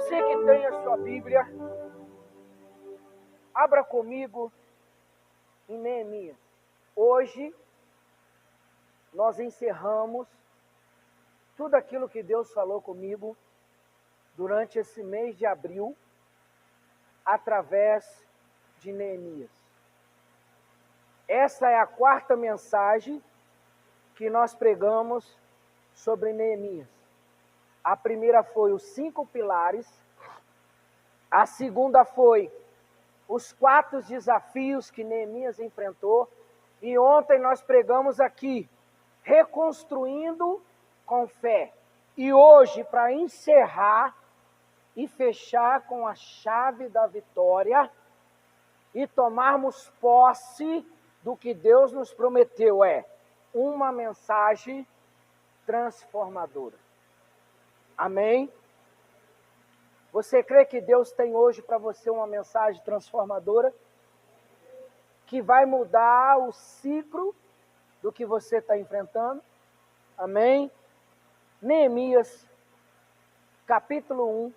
Você que tem a sua Bíblia, abra comigo em Neemias. Hoje nós encerramos tudo aquilo que Deus falou comigo durante esse mês de abril, através de Neemias. Essa é a quarta mensagem que nós pregamos sobre Neemias. A primeira foi os 5 pilares, a segunda foi os 4 desafios que Neemias enfrentou, e ontem nós pregamos aqui, reconstruindo com fé. E hoje, para encerrar e fechar com a chave da vitória e tomarmos posse do que Deus nos prometeu, é uma mensagem transformadora. Amém? Você crê que Deus tem hoje para você uma mensagem transformadora? Que vai mudar o ciclo do que você está enfrentando? Amém? Neemias, capítulo 1,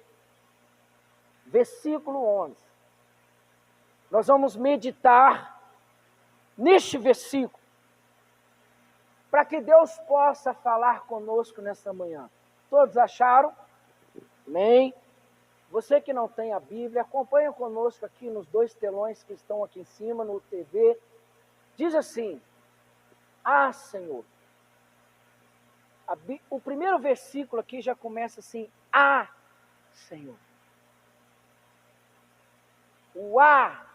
versículo 11. Nós vamos meditar neste versículo, para que Deus possa falar conosco nessa manhã. Todos acharam? Amém? Você que não tem a Bíblia, acompanha conosco aqui nos 2 telões que estão aqui em cima, no TV. Diz assim: Ah, Senhor. O primeiro versículo aqui já começa assim: Ah, Senhor. O A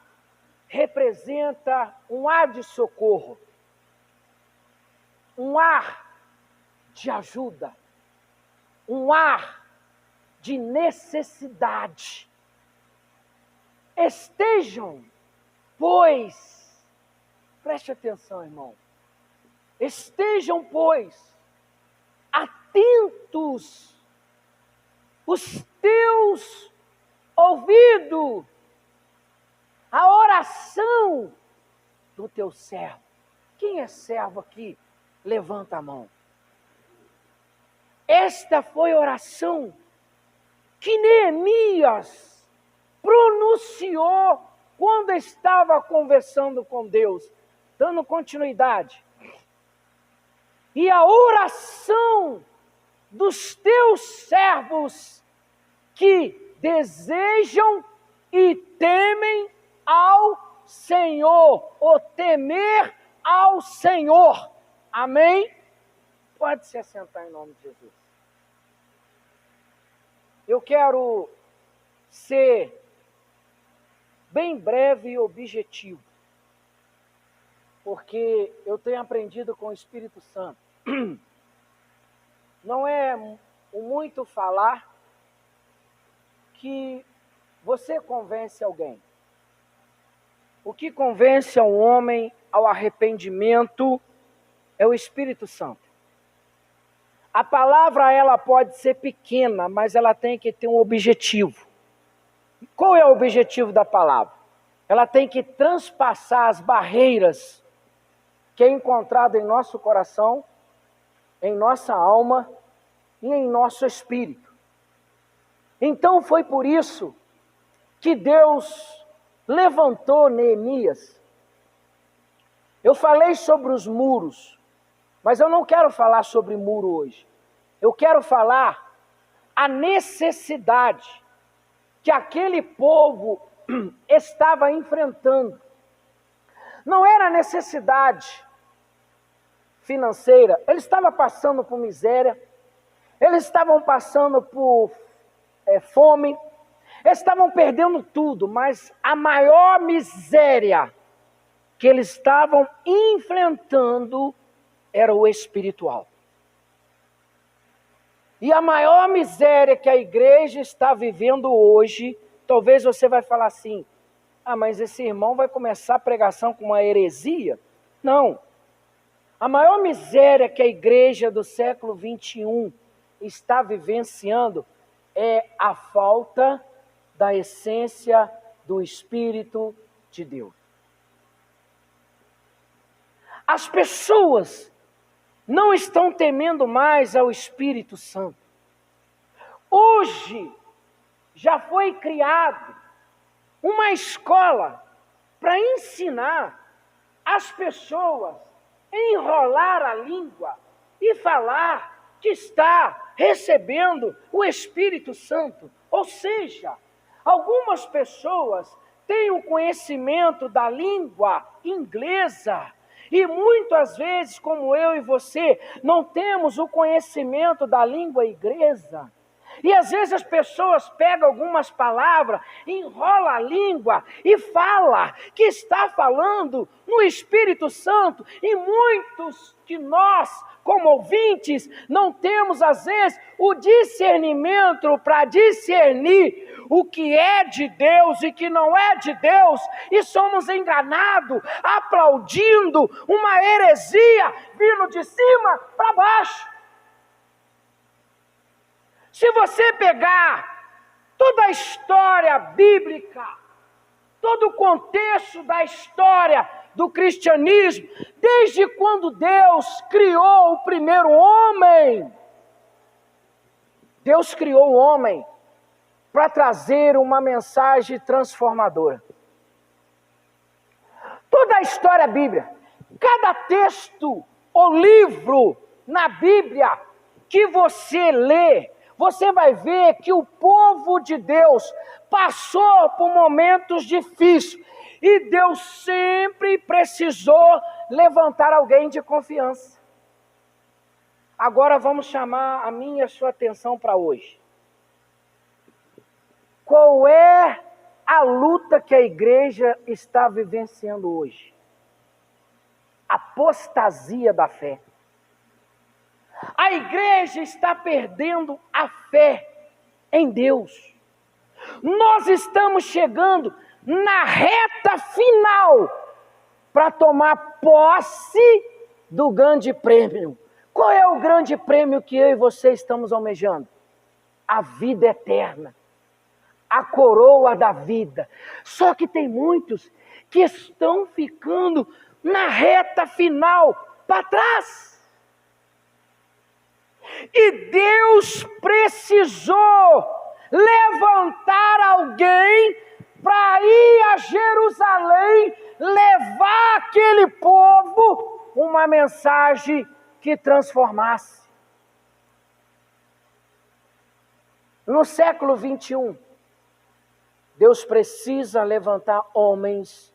representa um ar de socorro, um ar de ajuda, um ar de necessidade. Estejam, pois, preste atenção, irmão, estejam, pois, atentos os teus ouvidos à oração do teu servo. Quem é servo aqui? Levanta a mão. Esta foi a oração que Neemias pronunciou quando estava conversando com Deus, dando continuidade. E a oração dos teus servos que desejam e temem ao Senhor, o temer ao Senhor. Amém? Pode se assentar em nome de Jesus. Eu quero ser bem breve e objetivo, porque eu tenho aprendido com o Espírito Santo. Não é o muito falar que você convence alguém. O que convence um homem ao arrependimento é o Espírito Santo. A palavra, ela pode ser pequena, mas ela tem que ter um objetivo. Qual é o objetivo da palavra? Ela tem que transpassar as barreiras que é encontrado em nosso coração, em nossa alma e em nosso espírito. Então foi por isso que Deus levantou Neemias. Eu falei sobre os muros, mas eu não quero falar sobre muro hoje. Eu quero falar a necessidade que aquele povo estava enfrentando. Não era necessidade financeira, eles estavam passando por miséria, eles estavam passando por fome, eles estavam perdendo tudo, mas a maior miséria que eles estavam enfrentando era o espiritual. E a maior miséria que a igreja está vivendo hoje, talvez você vai falar assim: ah, mas esse irmão vai começar a pregação com uma heresia? Não. A maior miséria que a igreja do século 21 está vivenciando é a falta da essência do Espírito de Deus. As pessoas não estão temendo mais ao Espírito Santo. Hoje, já foi criado uma escola para ensinar as pessoas a enrolar a língua e falar que está recebendo o Espírito Santo. Ou seja, algumas pessoas têm o conhecimento da língua inglesa e muitas vezes, como eu e você, não temos o conhecimento da língua inglesa. E às vezes as pessoas pegam algumas palavras, enrolam a língua e fala que está falando no Espírito Santo. E muitos de nós, como ouvintes, não temos às vezes o discernimento para discernir o que é de Deus e que não é de Deus. E somos enganados, aplaudindo uma heresia vindo de cima para baixo. Se você pegar toda a história bíblica, todo o contexto da história do cristianismo, desde quando Deus criou o primeiro homem, Deus criou o homem para trazer uma mensagem transformadora. Toda a história bíblica, cada texto ou livro na Bíblia que você lê, você vai ver que o povo de Deus passou por momentos difíceis e Deus sempre precisou levantar alguém de confiança. Agora vamos chamar a minha e a sua atenção para hoje. Qual é a luta que a igreja está vivenciando hoje? Apostasia da fé. A igreja está perdendo a fé em Deus. Nós estamos chegando na reta final para tomar posse do grande prêmio. Qual é o grande prêmio que eu e você estamos almejando? A vida eterna, a coroa da vida. Só que tem muitos que estão ficando na reta final para trás. E Deus precisou levantar alguém para ir a Jerusalém, levar aquele povo uma mensagem que transformasse. No século 21, Deus precisa levantar homens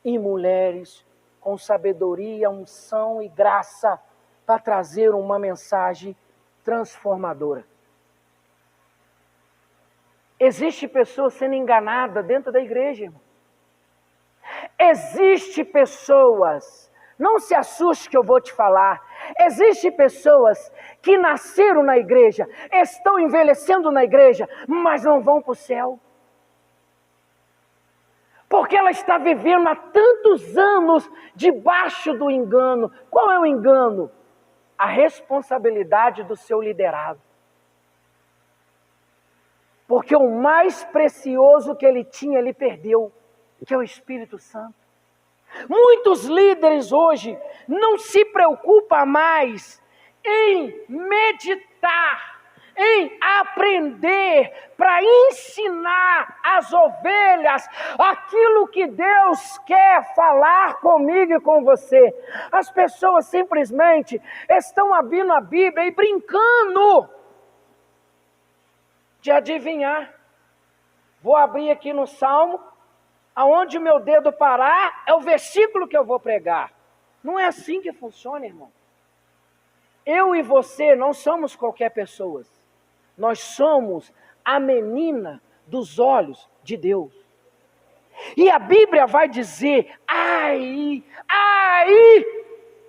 e mulheres com sabedoria, unção e graça para trazer uma mensagem transformadora. Existe pessoas sendo enganadas dentro da igreja, irmão. Existe pessoas, não se assuste que eu vou te falar, existe pessoas que nasceram na igreja, estão envelhecendo na igreja, mas não vão para o céu. Porque ela está vivendo há tantos anos debaixo do engano. Qual é o engano? A responsabilidade do seu liderado. Porque o mais precioso que ele tinha, ele perdeu, que é o Espírito Santo. Muitos líderes hoje não se preocupam mais em meditar, em aprender, para ensinar as ovelhas aquilo que Deus quer falar comigo e com você. As pessoas simplesmente estão abrindo a Bíblia e brincando de adivinhar. Vou abrir aqui no Salmo, aonde o meu dedo parar é o versículo que eu vou pregar. Não é assim que funciona, irmão. Eu e você não somos qualquer pessoa. Nós somos a menina dos olhos de Deus. E a Bíblia vai dizer, ai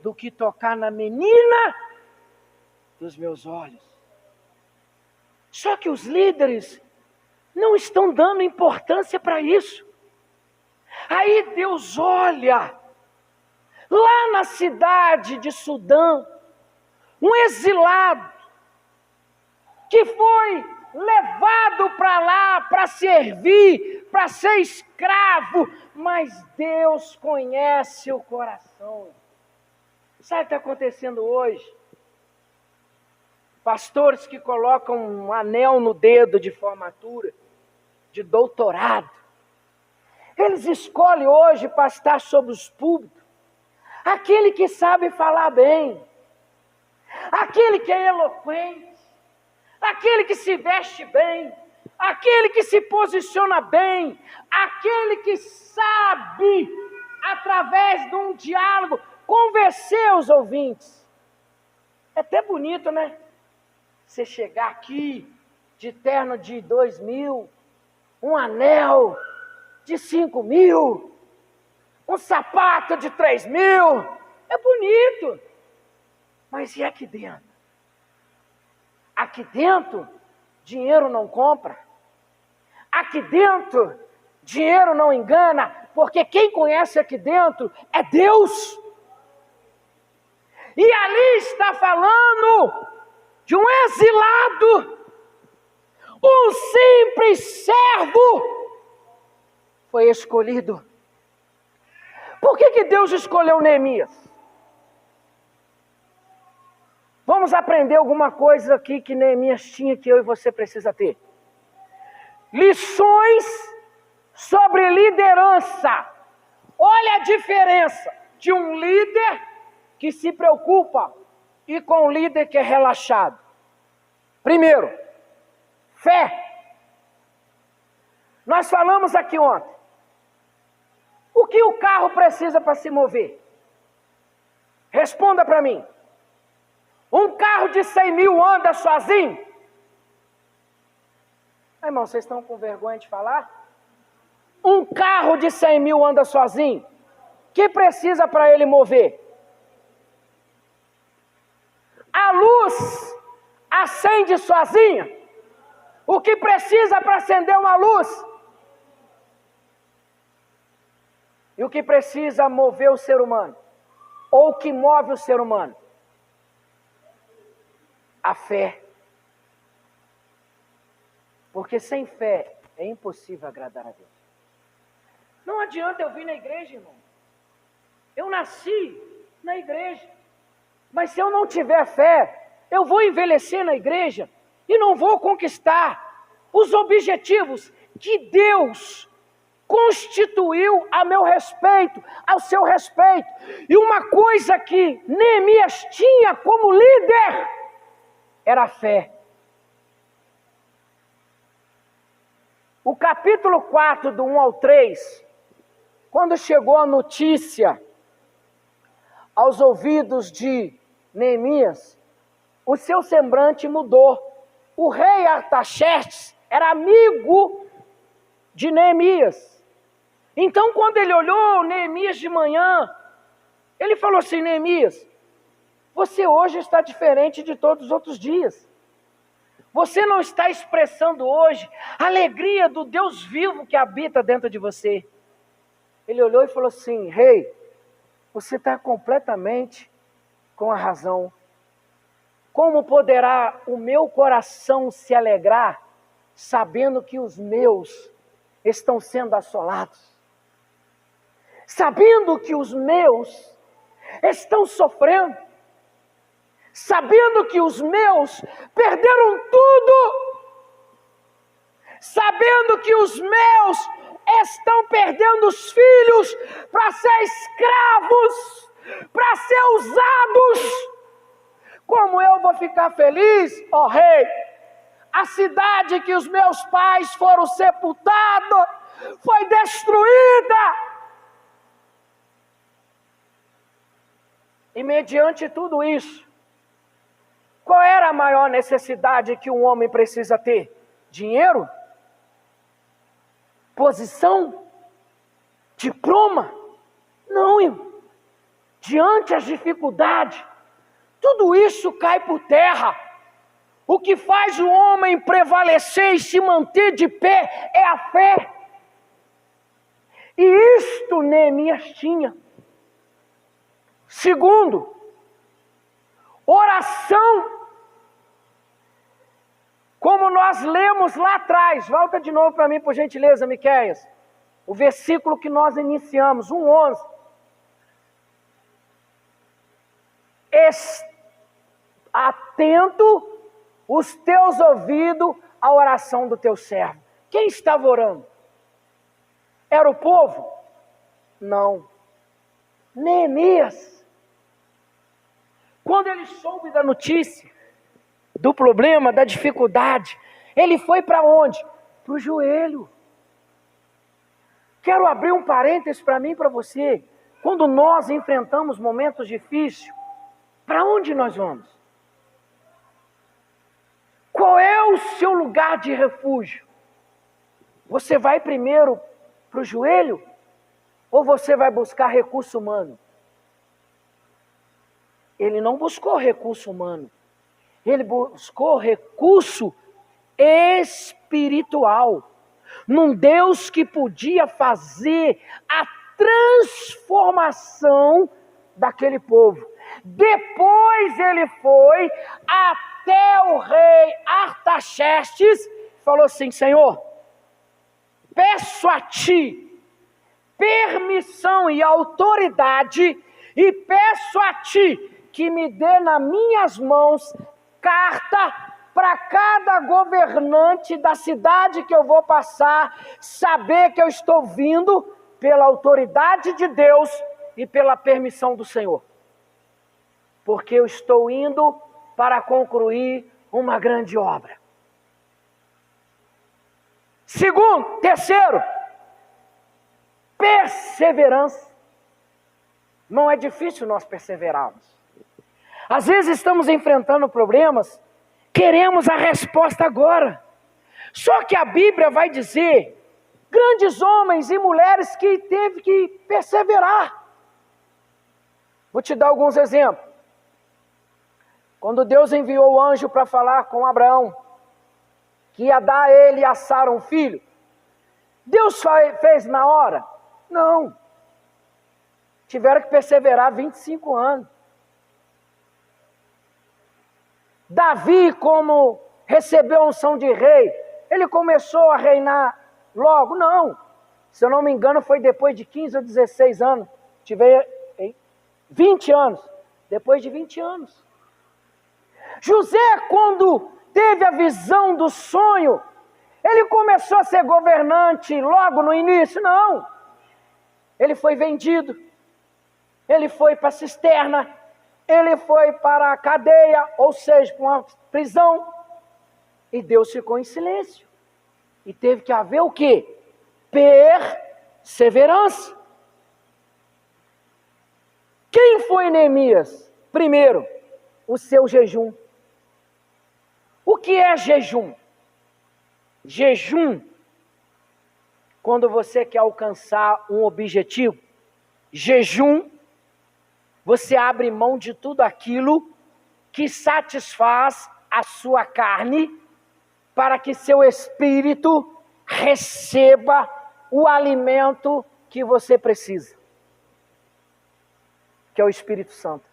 do que tocar na menina dos meus olhos. Só que os líderes não estão dando importância para isso. Aí Deus olha, lá na cidade de Sudã, um exilado, que foi levado para lá para servir, para ser escravo, mas Deus conhece o coração. Sabe o que está acontecendo hoje? Pastores que colocam um anel no dedo de formatura, de doutorado. Eles escolhem hoje para estar sobre os púlpitos aquele que sabe falar bem, aquele que é eloquente, aquele que se veste bem, aquele que se posiciona bem, aquele que sabe, através de um diálogo, convencer os ouvintes. É até bonito, né? Você chegar aqui de terno de 2.000, um anel de 5.000, um sapato de 3.000. É bonito. Mas e aqui dentro? Aqui dentro, dinheiro não compra. Aqui dentro, dinheiro não engana, porque quem conhece aqui dentro é Deus. E ali está falando de um exilado, um simples servo foi escolhido. Por que Deus escolheu Neemias? Vamos aprender alguma coisa aqui que Neemias tinha, que eu e você precisa ter. Lições sobre liderança. Olha a diferença de um líder que se preocupa e com um líder que é relaxado. Primeiro, fé. Nós falamos aqui ontem. O que o carro precisa para se mover? Responda para mim. Um carro de 100.000 anda sozinho? Irmão, vocês estão com vergonha de falar? Um carro de 100.000 anda sozinho? O que precisa para ele mover? A luz acende sozinha? O que precisa para acender uma luz? E o que precisa mover o ser humano? Ou o que move o ser humano? A fé. Porque sem fé é impossível agradar a Deus. Não adianta eu vir na igreja, irmão. Eu nasci na igreja. Mas se eu não tiver fé, eu vou envelhecer na igreja e não vou conquistar os objetivos que Deus constituiu a meu respeito, ao seu respeito. E uma coisa que Neemias tinha como líder era a fé. O capítulo 4, do 1 ao 3, quando chegou a notícia aos ouvidos de Neemias, o seu semblante mudou. O rei Artaxerxes era amigo de Neemias. Então, quando ele olhou Neemias de manhã, ele falou assim: Neemias, você hoje está diferente de todos os outros dias. Você não está expressando hoje a alegria do Deus vivo que habita dentro de você. Ele olhou e falou assim: rei, você está completamente com a razão. Como poderá o meu coração se alegrar, sabendo que os meus estão sendo assolados? Sabendo que os meus estão sofrendo? Sabendo que os meus perderam tudo? Sabendo que os meus estão perdendo os filhos para ser escravos, para ser usados? Como eu vou ficar feliz, ó rei? A cidade que os meus pais foram sepultados foi destruída. E mediante tudo isso, qual era a maior necessidade que um homem precisa ter? Dinheiro? Posição? Diploma? Não, irmão. Diante das dificuldades, tudo isso cai por terra. O que faz o homem prevalecer e se manter de pé é a fé. E isto Neemias tinha. Segundo, oração. Como nós lemos lá atrás, volta de novo para mim, por gentileza, Miqueias. O versículo que nós iniciamos, 1:11. Atento os teus ouvidos à oração do teu servo. O Quem estava orando? Era o povo? Não. Neemias. Quando ele soube da notícia, do problema, da dificuldade, ele foi para onde? Para o joelho. Quero abrir um parênteses para mim e para você. Quando nós enfrentamos momentos difíceis, para onde nós vamos? Qual é o seu lugar de refúgio? Você vai primeiro para o joelho? Ou você vai buscar recurso humano? Ele não buscou recurso humano. Ele buscou recurso espiritual. Num Deus que podia fazer a transformação daquele povo. Depois ele foi até o rei Artaxerxes e falou assim: Senhor, peço a ti permissão e autoridade e peço a ti que me dê nas minhas mãos carta para cada governante da cidade que eu vou passar, saber que eu estou vindo pela autoridade de Deus e pela permissão do Senhor. Porque eu estou indo para concluir uma grande obra. Segundo, terceiro, perseverança. Não é difícil nós perseverarmos. Às vezes estamos enfrentando problemas, queremos a resposta agora. Só que a Bíblia vai dizer, grandes homens e mulheres que teve que perseverar. Vou te dar alguns exemplos. Quando Deus enviou o anjo para falar com Abraão, que ia dar a ele e a Sara um filho, Deus fez na hora? Não. Tiveram que perseverar 25 anos. Davi, como recebeu a unção de rei, ele começou a reinar logo? Não. Se eu não me engano, foi depois de 15 ou 16 anos. Tive 20 anos. Depois de 20 anos. José, quando teve a visão do sonho, ele começou a ser governante logo no início? Não. Ele foi vendido. Ele foi para a cisterna. Ele foi para a cadeia, ou seja, para uma prisão. E Deus ficou em silêncio. E teve que haver o quê? Perseverança. Quem foi Neemias? Primeiro, o seu jejum. O que é jejum? Jejum, quando você quer alcançar um objetivo, jejum, você abre mão de tudo aquilo que satisfaz a sua carne, para que seu espírito receba o alimento que você precisa, que é o Espírito Santo.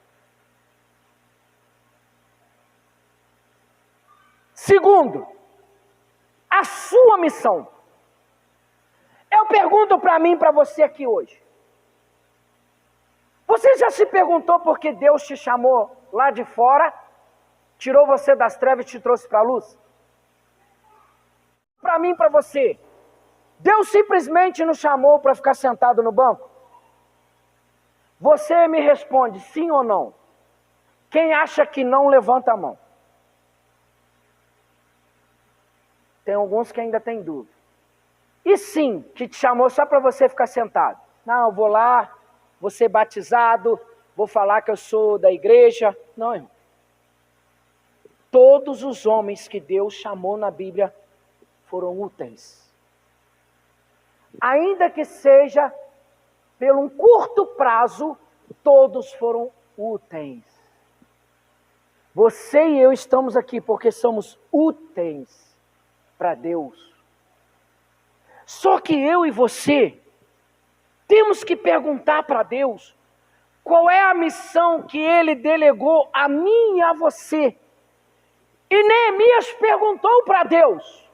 Segundo, a sua missão. Eu pergunto para mim e para você aqui hoje. Você já se perguntou por que Deus te chamou lá de fora, tirou você das trevas e te trouxe para a luz? Para mim e para você, Deus simplesmente nos chamou para ficar sentado no banco? Você me responde sim ou não. Quem acha que não, levanta a mão. Tem alguns que ainda têm dúvida. E sim, que te chamou só para você ficar sentado. Não, eu vou lá, vou ser batizado, vou falar que eu sou da igreja. Não, irmão. Todos os homens que Deus chamou na Bíblia foram úteis. Ainda que seja por um curto prazo, todos foram úteis. Você e eu estamos aqui porque somos úteis para Deus. Só que eu e você temos que perguntar para Deus qual é a missão que Ele delegou a mim e a você. E Neemias perguntou para Deus.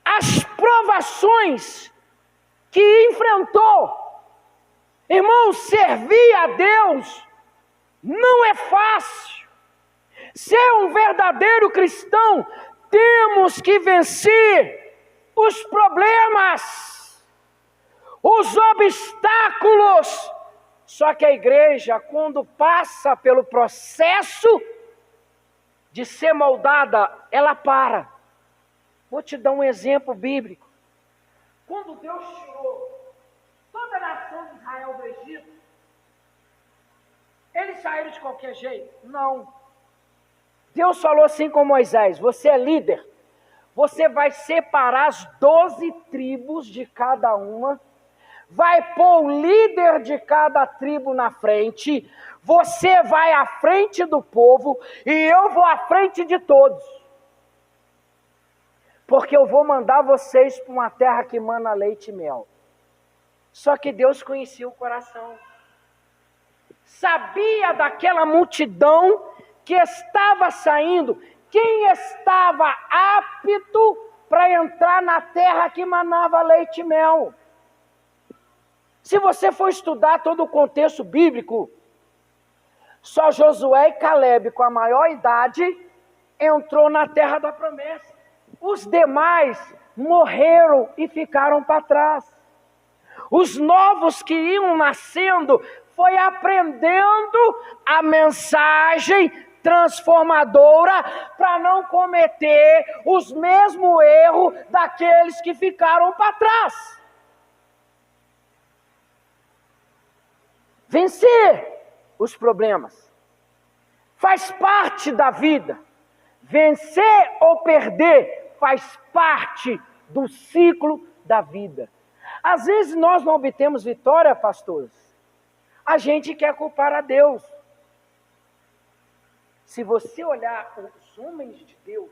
As provações que enfrentou. Irmão, servir a Deus não é fácil. Ser um verdadeiro cristão temos que vencer os problemas, os obstáculos. Só que a igreja, quando passa pelo processo de ser moldada, ela para. Vou te dar um exemplo bíblico. Quando Deus tirou toda a nação de Israel do Egito, eles saíram de qualquer jeito? Não. Deus falou assim com Moisés: você é líder, você vai separar as 12 tribos de cada uma, vai pôr o líder de cada tribo na frente, você vai à frente do povo e eu vou à frente de todos. Porque eu vou mandar vocês para uma terra que mana leite e mel. Só que Deus conhecia o coração. Sabia daquela multidão que estava saindo, quem estava apto para entrar na terra que manava leite e mel. Se você for estudar todo o contexto bíblico, só Josué e Caleb, com a maior idade, entrou na terra da promessa. Os demais morreram e ficaram para trás. Os novos que iam nascendo foi aprendendo a mensagem transformadora para não cometer os mesmos erros daqueles que ficaram para trás. Vencer os problemas faz parte da vida. Vencer ou perder faz parte do ciclo da vida. Às vezes nós não obtemos vitória, pastores. A gente quer culpar a Deus. Se você olhar os homens de Deus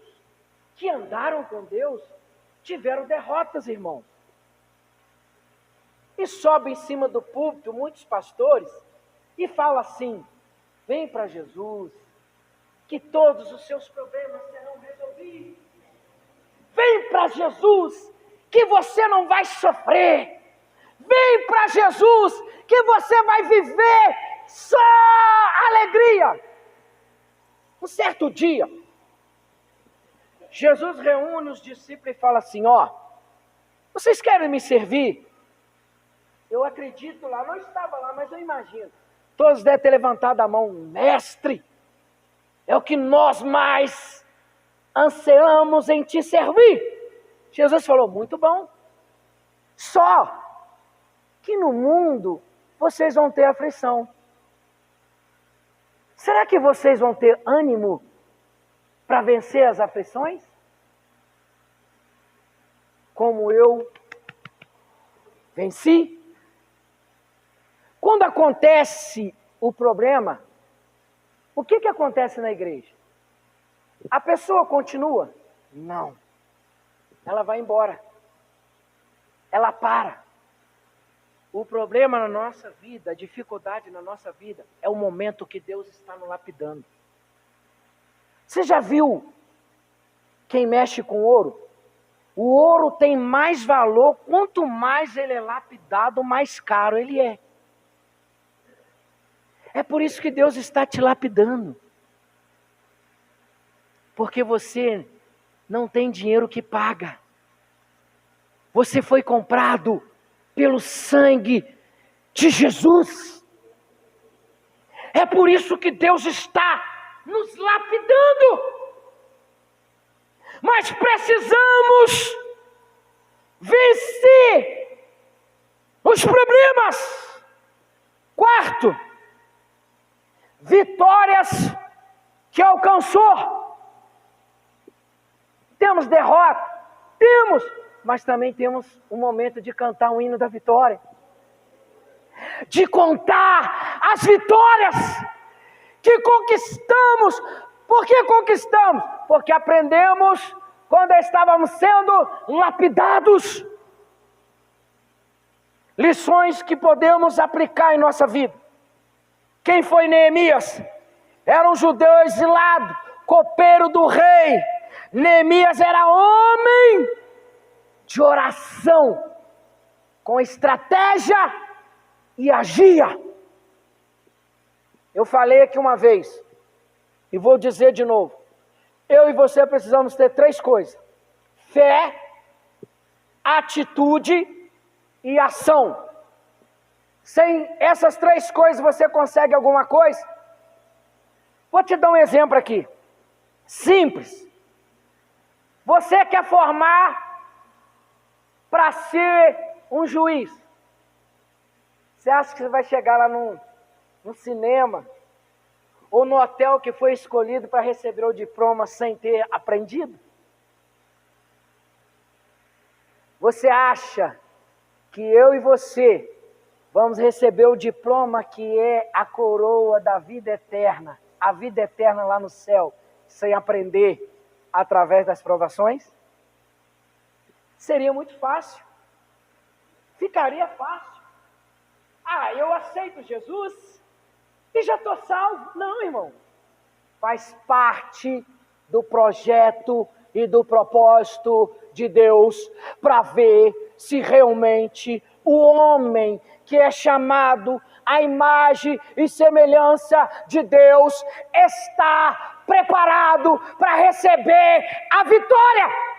que andaram com Deus, tiveram derrotas, irmãos. E sobe em cima do púlpito muitos pastores e fala assim: vem para Jesus, que todos os seus problemas serão resolvidos. Vem para Jesus, que você não vai sofrer. Vem para Jesus, que você vai viver só alegria. Um certo dia, Jesus reúne os discípulos e fala assim: ó, vocês querem me servir? Eu acredito lá, não estava lá, mas eu imagino. Todos devem ter levantado a mão: mestre, é o que nós mais ansiamos em te servir. Jesus falou: muito bom. Só que no mundo vocês vão ter aflição. Será que vocês vão ter ânimo para vencer as aflições? Como eu venci? Quando acontece o problema, o que acontece na igreja? A pessoa continua? Não. Ela vai embora. Ela para. O problema na nossa vida, a dificuldade na nossa vida, é o momento que Deus está nos lapidando. Você já viu quem mexe com ouro? O ouro tem mais valor, quanto mais ele é lapidado, mais caro ele é. É por isso que Deus está te lapidando. Porque você não tem dinheiro que paga. Você foi comprado pelo sangue de Jesus. É por isso que Deus está nos lapidando. Mas precisamos vencer os problemas. Quarto, vitórias que alcançou. Temos derrota? Temos, mas também temos um momento de cantar um hino da vitória. De contar as vitórias que conquistamos. Por que conquistamos? Porque aprendemos quando estávamos sendo lapidados. Lições que podemos aplicar em nossa vida. Quem foi Neemias? Era um judeu exilado, copeiro do rei. Neemias era homem de oração, com estratégia e agia. Eu falei aqui uma vez, e vou dizer de novo. eu e você precisamos ter 3 coisas: fé, atitude e ação. Sem essas 3 coisas você consegue alguma coisa? Vou te dar um exemplo aqui, simples. Você quer formar para ser um juiz. Você acha que você vai chegar lá no cinema ou no hotel que foi escolhido para receber o diploma sem ter aprendido? Você acha que eu e você vamos receber o diploma que é a coroa da vida eterna, a vida eterna lá no céu, sem aprender através das provações? Seria muito fácil. Ficaria fácil. Ah, eu aceito Jesus e já estou salvo. Não, irmão. Faz parte do projeto e do propósito de Deus para ver se realmente o homem que é chamado à imagem e semelhança de Deus está preparado para receber a vitória.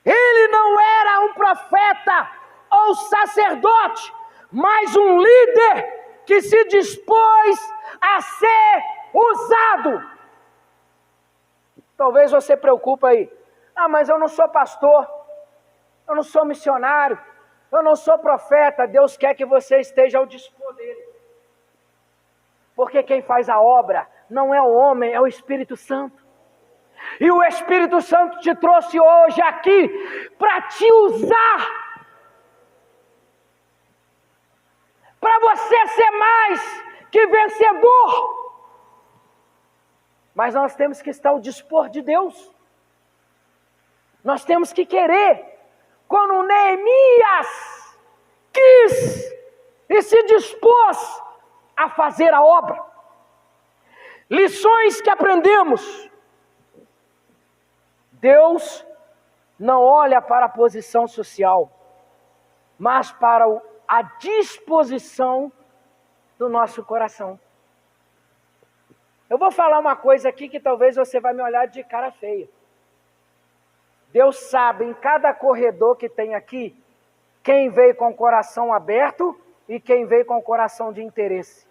Ele não era um profeta ou sacerdote, mas um líder que se dispôs a ser usado. Talvez você preocupe aí. Ah, mas eu não sou pastor, eu não sou missionário, eu não sou profeta. Deus quer que você esteja ao dispor dele. Porque quem faz a obra não é o homem, é o Espírito Santo. E o Espírito Santo te trouxe hoje aqui para te usar, para você ser mais que vencedor. Mas nós temos que estar ao dispor de Deus. Nós temos que querer. Quando Neemias quis e se dispôs a fazer a obra. Lições que aprendemos. Deus não olha para a posição social, mas para a disposição do nosso coração. Eu vou falar uma coisa aqui que talvez você vai me olhar de cara feia. Deus sabe em cada corredor que tem aqui, quem veio com o coração aberto e quem veio com o coração de interesse.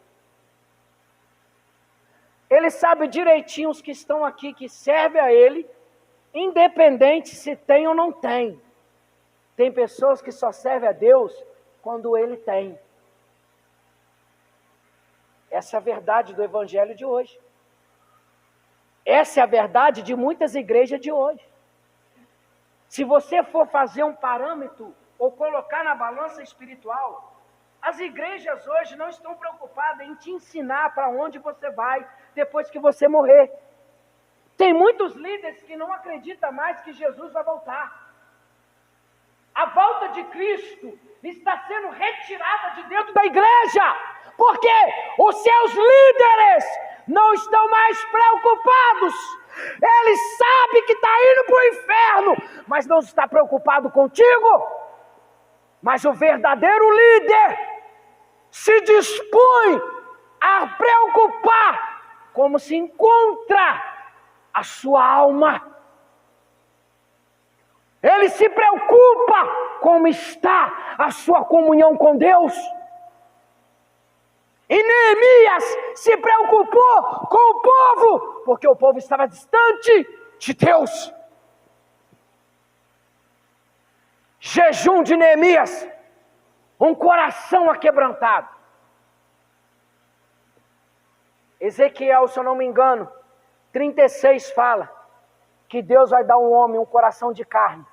Ele sabe direitinho os que estão aqui, que servem a Ele, independente se tem ou não tem. Tem pessoas que só servem a Deus quando Ele tem. Essa é a verdade do Evangelho de hoje. Essa é a verdade de muitas igrejas de hoje. Se você for fazer um parâmetro ou colocar na balança espiritual, as igrejas hoje não estão preocupadas em te ensinar para onde você vai depois que você morrer. Tem muitos líderes que não acreditam mais que Jesus vai voltar. A volta de Cristo está sendo retirada de dentro da igreja, porque os seus líderes não estão mais preocupados. Ele sabe que está indo para o inferno, mas não está preocupado contigo. Mas o verdadeiro líder se dispõe a preocupar como se encontra a sua alma. Ele se preocupa como está a sua comunhão com Deus. E Neemias se preocupou com o povo, porque o povo estava distante de Deus. Jejum de Neemias, um coração aquebrantado. Ezequiel, se eu não me engano, 36 fala que Deus vai dar ao homem um coração de carne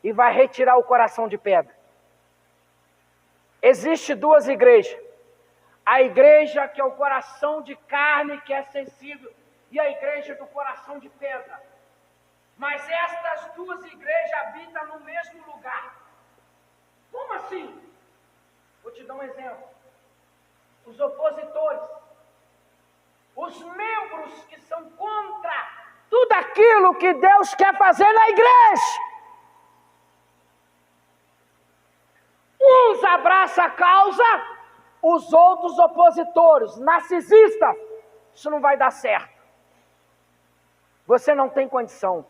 e vai retirar o coração de pedra. Existem 2 igrejas. A igreja que é o coração de carne, que é sensível, e a igreja do coração de pedra. Mas estas 2 igrejas habitam no mesmo lugar. Como assim? Vou te dar um exemplo. Os opositores, os membros que são contra tudo aquilo que Deus quer fazer na igreja. Uns abraçam a causa, os outros opositores, narcisistas, isso não vai dar certo. Você não tem condição.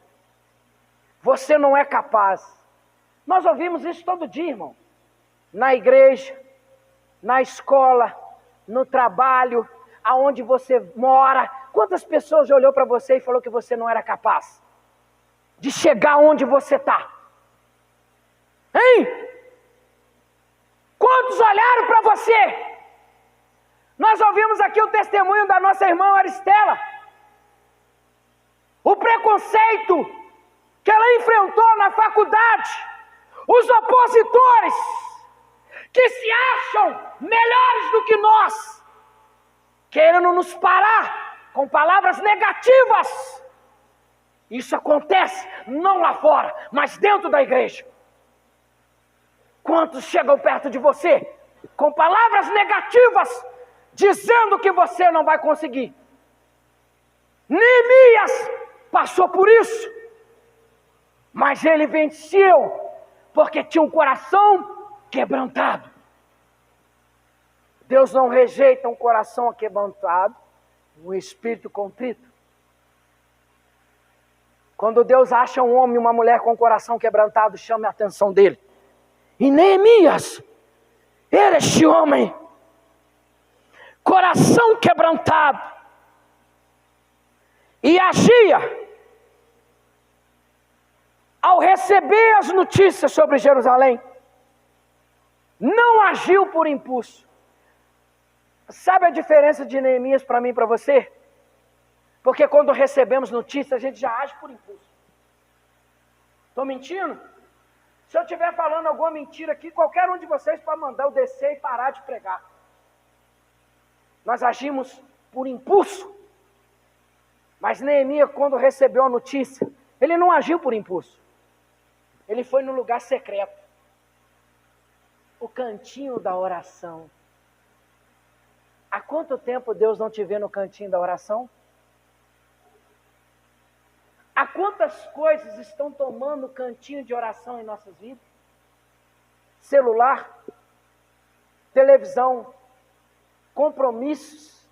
Você não é capaz. Nós ouvimos isso todo dia, irmão. Na igreja, na escola, no trabalho, aonde você mora. Quantas pessoas já olhou para você e falou que você não era capaz de chegar onde você está? Hein? Quantos olharam para você? Nós ouvimos aqui o testemunho da nossa irmã Aristela. O preconceito que ela enfrentou na faculdade. Os opositores que se acham melhores do que nós, querendo nos parar com palavras negativas. Isso acontece não lá fora, mas dentro da igreja. Quantos chegam perto de você com palavras negativas, dizendo que você não vai conseguir? Neemias passou por isso, mas ele venceu, porque tinha um coração quebrantado. Deus não rejeita um coração quebrantado, um espírito contrito. Quando Deus acha um homem e uma mulher com o coração quebrantado, chame a atenção dele. E Neemias era este homem, coração quebrantado, e agia. Ao receber as notícias sobre Jerusalém, não agiu por impulso. Sabe a diferença de Neemias para mim e para você? Porque quando recebemos notícias, a gente já age por impulso. Estou mentindo? Se eu estiver falando alguma mentira aqui, qualquer um de vocês pode mandar eu descer e parar de pregar. Nós agimos por impulso. Mas Neemias, quando recebeu a notícia, ele não agiu por impulso. Ele foi no lugar secreto. O cantinho da oração. Há quanto tempo Deus não te vê no cantinho da oração? Há quantas coisas estão tomando cantinho de oração em nossas vidas? Celular, televisão, compromissos.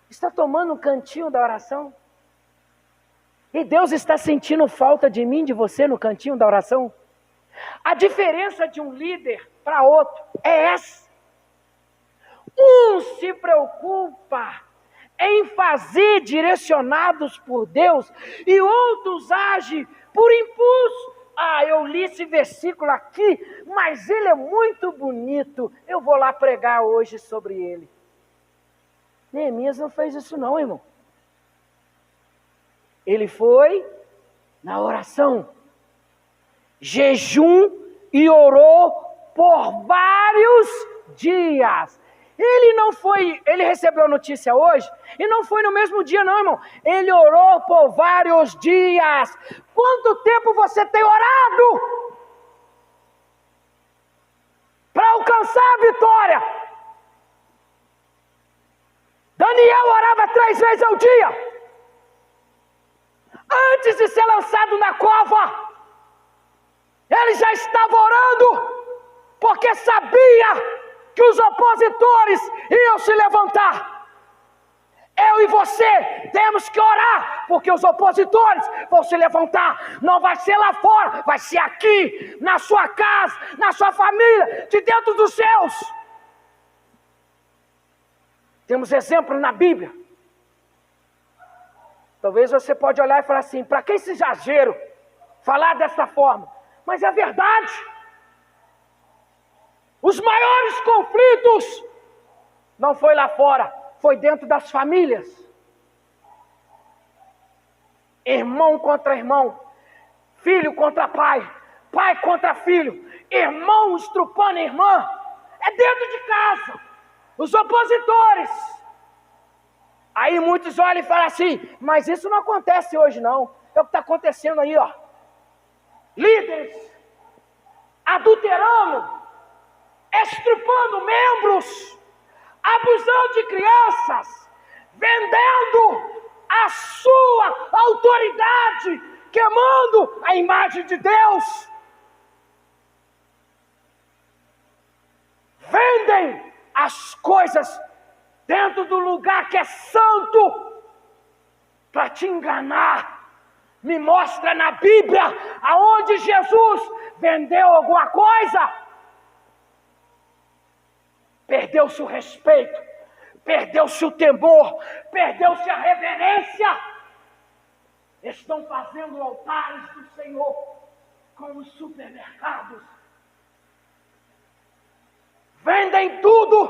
Está tomando um cantinho da oração? E Deus está sentindo falta de mim, de você no cantinho da oração? A diferença de um líder para outro é essa. Um se preocupa em fazer direcionados por Deus e outros agem por impulso. Ah, eu li esse versículo aqui, mas ele é muito bonito. Eu vou lá pregar hoje sobre ele. Neemias não fez isso não, irmão. Ele foi na oração, jejum e orou por vários dias. Ele recebeu a notícia hoje e não foi no mesmo dia não, irmão. Ele orou por vários dias. Quanto tempo você tem orado para alcançar a vitória? Daniel orava 3 vezes ao dia. Antes de ser lançado na cova, ele já estava orando, porque sabia que os opositores iam se levantar. Eu e você temos que orar, porque os opositores vão se levantar. Não vai ser lá fora, vai ser aqui, na sua casa, na sua família, de dentro dos céus. Temos exemplo na Bíblia. Talvez você pode olhar e falar assim, para que esse exagero? Falar dessa forma. Mas é verdade. Os maiores conflitos não foi lá fora, foi dentro das famílias. Irmão contra irmão, filho contra pai, pai contra filho, irmão estrupando irmã. É dentro de casa. Os opositores. Aí muitos olham e falam assim, mas isso não acontece hoje não. É o que está acontecendo aí, ó. Líderes adulterando, estrupando membros, abusando de crianças, vendendo a sua autoridade, queimando a imagem de Deus. Vendem as coisas dentro do lugar que é santo, para te enganar. Me mostra na Bíblia aonde Jesus vendeu alguma coisa. Perdeu-se o respeito, perdeu-se o temor, perdeu-se a reverência. Estão fazendo altares do Senhor como os supermercados. Vendem tudo,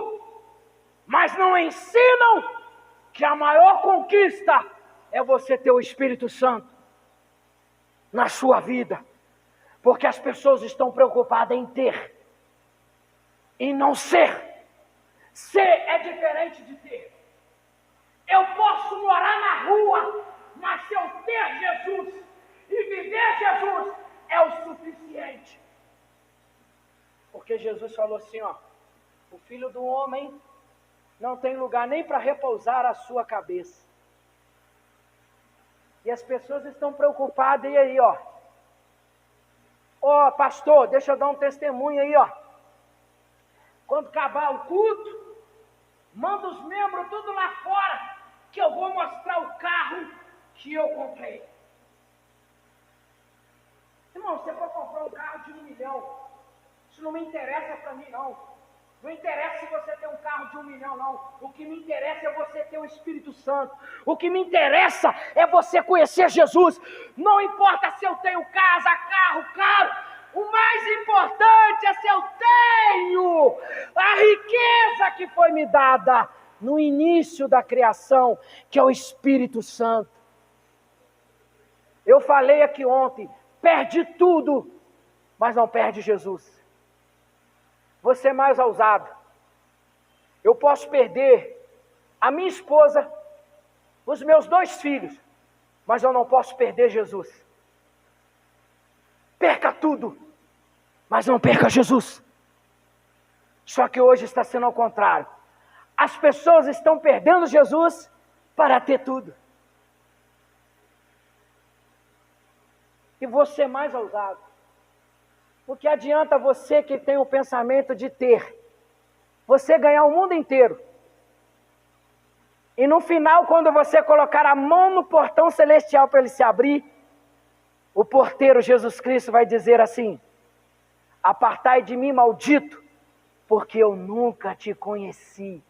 mas não ensinam que a maior conquista é você ter o Espírito Santo na sua vida. Porque as pessoas estão preocupadas em ter e não ser. Ser é diferente de ter. Eu posso morar na rua, mas se eu ter Jesus e viver Jesus, é o suficiente. Porque Jesus falou assim, ó: o Filho do Homem não tem lugar nem para repousar a sua cabeça. E as pessoas estão preocupadas, e aí, ó. Ó, pastor, deixa eu dar um testemunho aí, ó. Quando acabar o culto, manda os membros tudo lá fora, que eu vou mostrar o carro que eu comprei. Irmão, você pode comprar um carro de 1 milhão. Isso não me interessa para mim, não. Não interessa se você tem um carro de 1 milhão, não. O que me interessa é você ter o Espírito Santo. O que me interessa é você conhecer Jesus. Não importa se eu tenho casa, carro, caro. O mais importante é se eu tenho a riqueza que foi me dada no início da criação, que é o Espírito Santo. Eu falei aqui ontem, perde tudo, mas não perde Jesus. Vou ser mais ousado. Eu posso perder a minha esposa, os meus 2 filhos, mas eu não posso perder Jesus. Perca tudo, mas não perca Jesus. Só que hoje está sendo ao contrário. As pessoas estão perdendo Jesus para ter tudo. E vou ser mais ousado. Porque adianta você que tem o pensamento de ter, você ganhar o mundo inteiro. E no final, quando você colocar a mão no portão celestial para ele se abrir, o porteiro Jesus Cristo vai dizer assim: apartai de mim, maldito, porque eu nunca te conheci.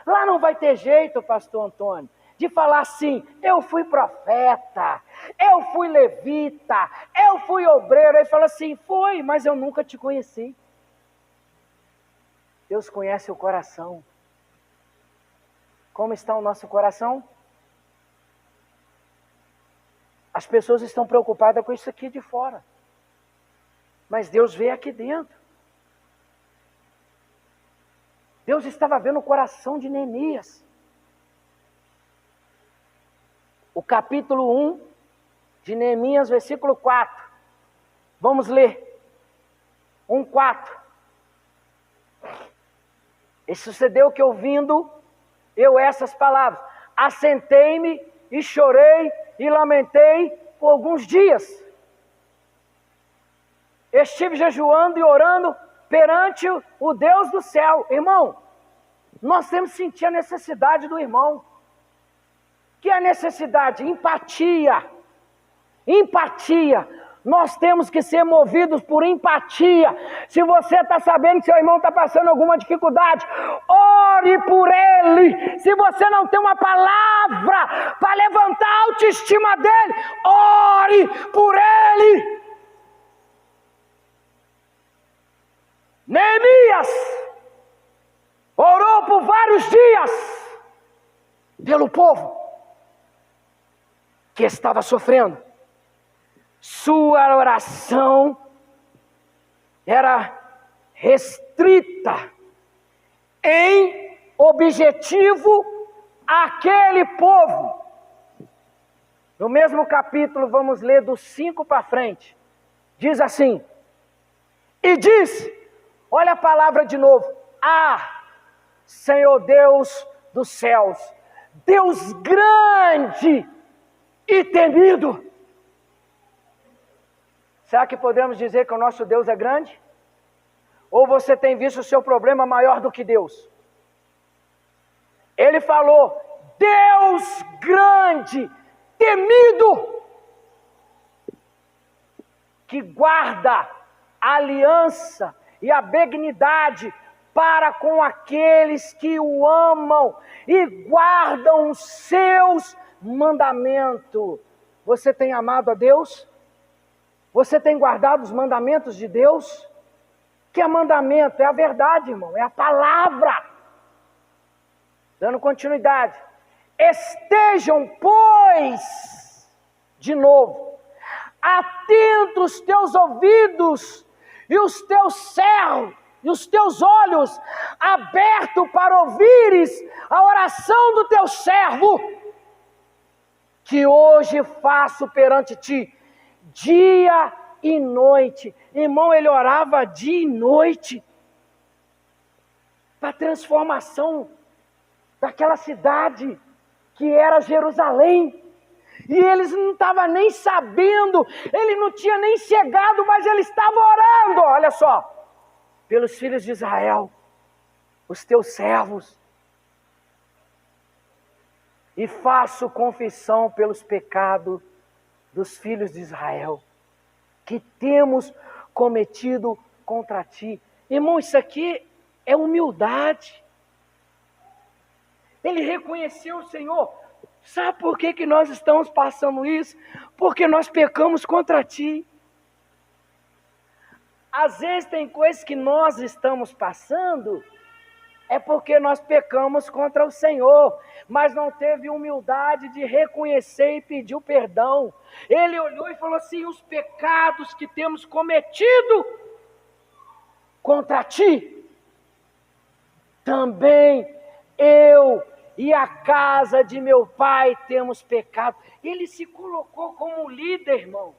Lá não vai ter jeito, pastor Antônio, de falar assim: eu fui profeta, eu fui levita, eu fui obreiro. Ele fala assim: foi, mas eu nunca te conheci. Deus conhece o coração. Como está o nosso coração? As pessoas estão preocupadas com isso aqui de fora, mas Deus vê aqui dentro. Deus estava vendo o coração de Neemias. O capítulo 1 de Neemias, versículo 4. Vamos ler. 1:4. E sucedeu que, ouvindo eu essas palavras, assentei-me e chorei e lamentei por alguns dias. Estive jejuando e orando perante o Deus do céu. Irmão, nós temos que sentir a necessidade do irmão. Que é a necessidade? Empatia. Empatia. Nós temos que ser movidos por empatia. Se você está sabendo que seu irmão está passando alguma dificuldade, ore por ele. Se você não tem uma palavra para levantar a autoestima dele, ore por ele. Neemias orou por vários dias pelo povo que estava sofrendo. Sua oração era restrita em objetivo àquele povo. No mesmo capítulo, vamos ler do 5 para frente. Diz assim: e disse, olha a palavra de novo: ah, Senhor Deus dos céus, Deus grande e temido. Será que podemos dizer que o nosso Deus é grande? Ou você tem visto o seu problema maior do que Deus? Ele falou: Deus grande, temido, que guarda a aliança e a benignidade para com aqueles que o amam e guardam os seus mandamentos. Você tem amado a Deus? Você tem guardado os mandamentos de Deus? Que é mandamento? É a verdade, irmão, é a palavra. Dando continuidade. Estejam, pois, de novo, atentos os teus ouvidos e os teus servos, e os teus olhos abertos para ouvires a oração do teu servo, que hoje faço perante ti, dia e noite. Irmão, ele orava dia e noite, para a transformação daquela cidade, que era Jerusalém. E eles não estavam nem sabendo, ele não tinha nem chegado, mas ele estava orando, olha só, pelos filhos de Israel, os teus servos. E faço confissão pelos pecados dos filhos de Israel, que temos cometido contra ti. Irmão, isso aqui é humildade. Ele reconheceu o Senhor. Sabe por que nós estamos passando isso? Porque nós pecamos contra ti. Às vezes tem coisas que nós estamos passando, é porque nós pecamos contra o Senhor, mas não teve humildade de reconhecer e pedir o perdão. Ele olhou e falou assim: os pecados que temos cometido contra ti, também eu e a casa de meu pai temos pecado. Ele se colocou como líder, irmão.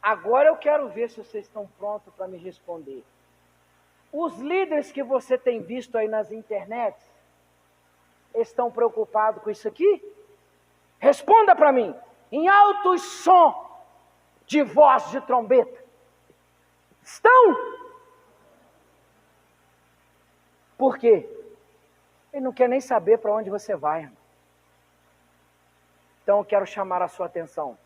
Agora eu quero ver se vocês estão prontos para me responder. Os líderes que você tem visto aí nas internets, estão preocupados com isso aqui? Responda para mim, em alto som de voz de trombeta. Estão? Por quê? Ele não quer nem saber para onde você vai, irmão. Então eu quero chamar a sua atenção.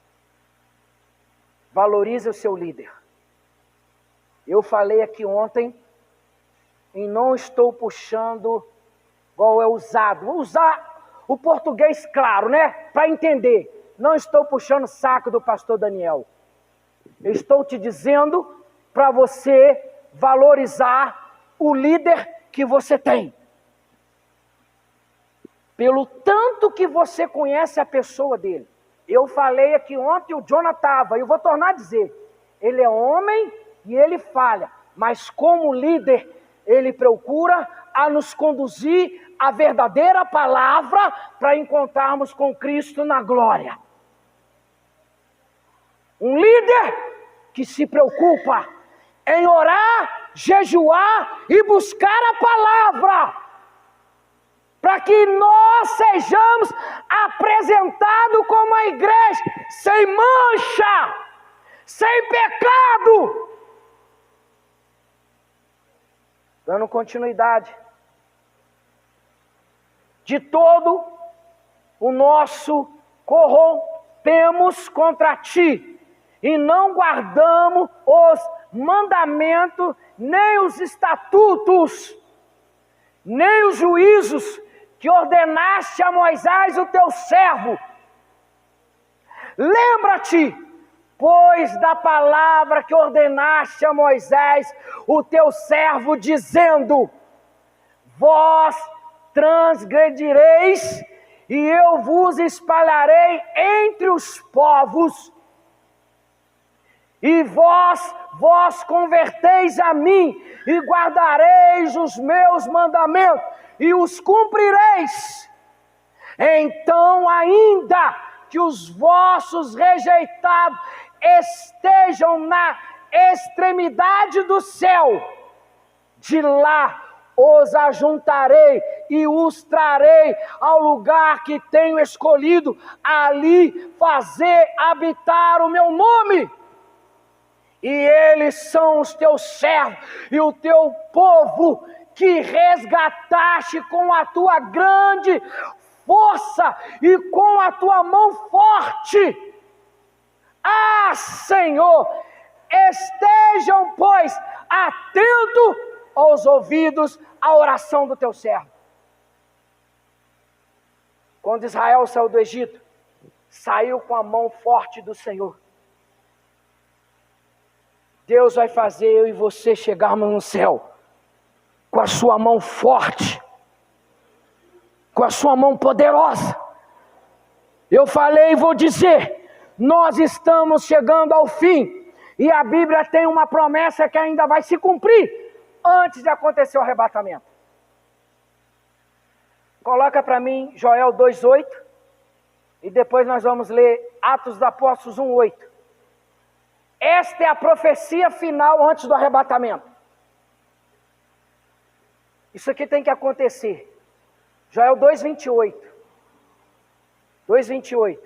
Valorize o seu líder. Eu falei aqui ontem, e não estou puxando igual é usado. Vou usar o português claro, né? Para entender. Não estou puxando o saco do pastor Daniel. Eu estou te dizendo para você valorizar o líder que você tem. Pelo tanto que você conhece a pessoa dele. Eu falei aqui ontem, o Jonathan estava, eu vou tornar a dizer. Ele é homem e ele falha, mas como líder, ele procura a nos conduzir à verdadeira palavra para encontrarmos com Cristo na glória. Um líder que se preocupa em orar, jejuar e buscar a palavra, para que nós sejamos apresentados como a igreja sem mancha, sem pecado. Dando continuidade. De todo o nosso corrompemos contra ti, e não guardamos os mandamentos, nem os estatutos, nem os juízos que ordenaste a Moisés, o teu servo. Lembra-te, pois, da palavra que ordenaste a Moisés, o teu servo, dizendo: vós transgredireis, e eu vos espalharei entre os povos, e vós converteis a mim, e guardareis os meus mandamentos, e os cumprireis. Então, ainda que os vossos rejeitados estejam na extremidade do céu, de lá os ajuntarei e os trarei ao lugar que tenho escolhido, ali fazer habitar o meu nome. E eles são os teus servos e o teu povo, que resgataste com a tua grande força e com a tua mão forte. Ah, Senhor, estejam, pois, atentos aos ouvidos à oração do teu servo. Quando Israel saiu do Egito, saiu com a mão forte do Senhor. Deus vai fazer eu e você chegarmos no céu com a sua mão forte, com a sua mão poderosa. Eu falei e vou dizer, nós estamos chegando ao fim, e a Bíblia tem uma promessa que ainda vai se cumprir, antes de acontecer o arrebatamento. Coloca para mim Joel 2,8, e depois nós vamos ler Atos dos Apóstolos 1,8. Esta é a profecia final antes do arrebatamento. Isso aqui tem que acontecer. Joel 2,28. 2,28.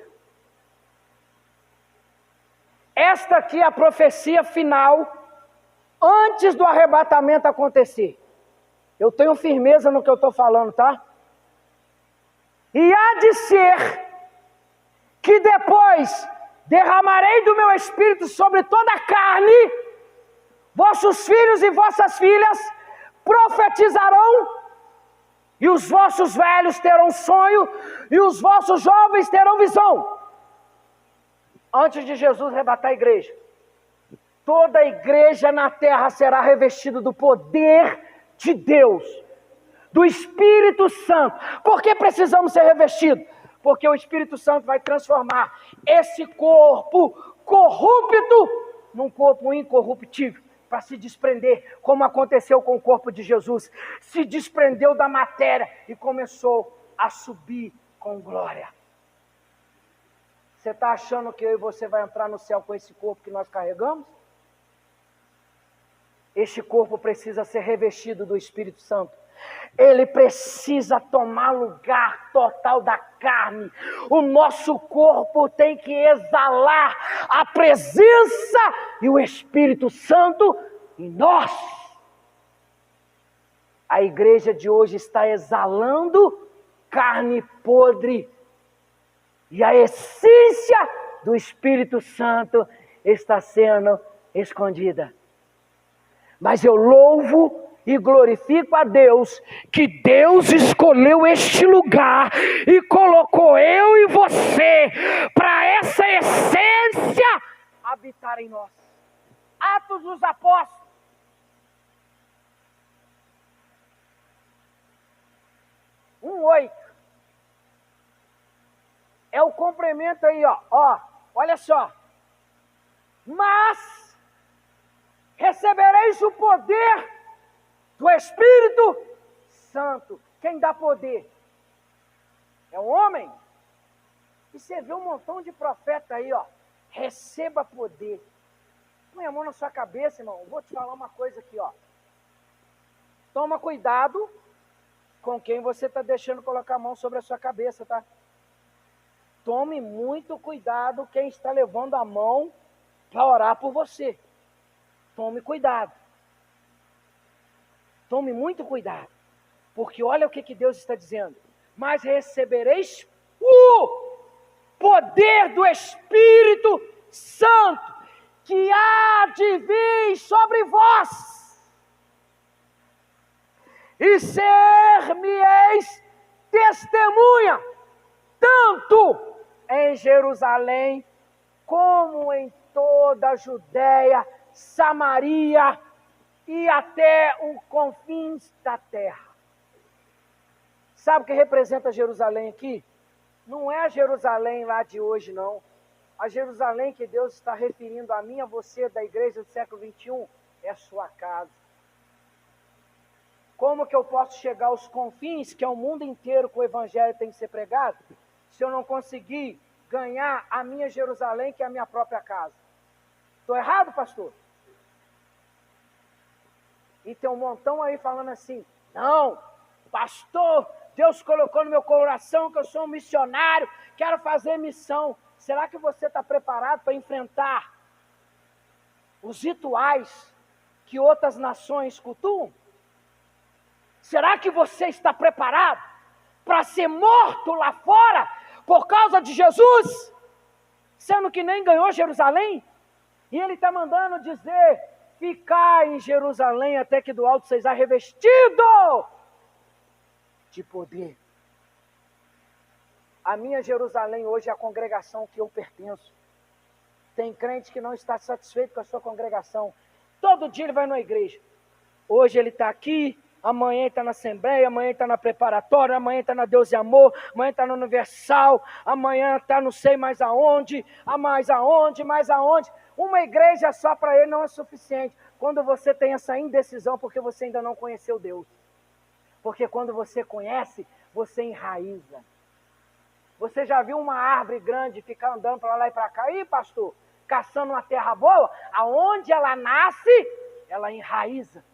Esta aqui é a profecia final antes do arrebatamento acontecer. Eu tenho firmeza no que eu estou falando, tá? E há de ser que depois derramarei do meu espírito sobre toda a carne, vossos filhos e vossas filhas profetizarão, e os vossos velhos terão sonho, e os vossos jovens terão visão. Antes de Jesus arrebatar a igreja, toda a igreja na terra será revestida do poder de Deus, do Espírito Santo. Por que precisamos ser revestidos? Porque o Espírito Santo vai transformar esse corpo corrupto num corpo incorruptível, para se desprender, como aconteceu com o corpo de Jesus. Se desprendeu da matéria e começou a subir com glória. Você está achando que eu e você vai entrar no céu com esse corpo que nós carregamos? Este corpo precisa ser revestido do Espírito Santo. Ele precisa tomar lugar total da carne. O nosso corpo tem que exalar a presença e o Espírito Santo em nós. A igreja de hoje está exalando carne podre, e a essência do Espírito Santo está sendo escondida. Mas eu louvo e glorifico a Deus, que Deus escolheu este lugar e colocou eu e você para essa essência habitar em nós. Atos dos Apóstolos. É o complemento aí, ó. Olha só. Mas recebereis o poder do Espírito Santo. Quem dá poder? É o homem. E você vê um montão de profeta aí, ó. Receba poder. Põe a mão na sua cabeça, irmão. Vou te falar uma coisa aqui, ó. Toma cuidado com quem você está deixando colocar a mão sobre a sua cabeça, tá? Tome muito cuidado quem está levando a mão para orar por você. Tome cuidado. Tome muito cuidado. Porque olha o que Deus está dizendo. Mas recebereis o poder do Espírito Santo, que há de vir sobre vós. E ser-me-eis testemunha, tanto em Jerusalém, como em toda a Judéia, Samaria e até os confins da terra. Sabe o que representa Jerusalém aqui? Não é a Jerusalém lá de hoje, não. A Jerusalém que Deus está referindo a mim, a você, da igreja do século 21, é a sua casa. Como que eu posso chegar aos confins, que é o mundo inteiro que o evangelho tem que ser pregado, se eu não conseguir ganhar a minha Jerusalém, que é a minha própria casa? Estou errado, pastor? E tem um montão aí falando assim, não, pastor, Deus colocou no meu coração que eu sou um missionário, quero fazer missão. Será que você está preparado para enfrentar os rituais que outras nações cultuam? Será que você está preparado para ser morto lá fora por causa de Jesus? Sendo que nem ganhou Jerusalém? E ele está mandando dizer: ficai em Jerusalém até que do alto seja revestido de poder. A minha Jerusalém hoje é a congregação que eu pertenço. Tem crente que não está satisfeito com a sua congregação. Todo dia ele vai na igreja. Hoje ele está aqui, amanhã ele está na Assembleia, amanhã ele está na Preparatória, amanhã ele está na Deus e Amor, amanhã está no Universal, amanhã está não sei mais aonde, mais aonde. Uma igreja só para ele não é suficiente. Quando você tem essa indecisão, porque você ainda não conheceu Deus. Porque quando você conhece, você enraiza. Você já viu uma árvore grande ficar andando para lá e para cá? Ih, pastor, caçando uma terra boa? Aonde ela nasce, ela enraiza.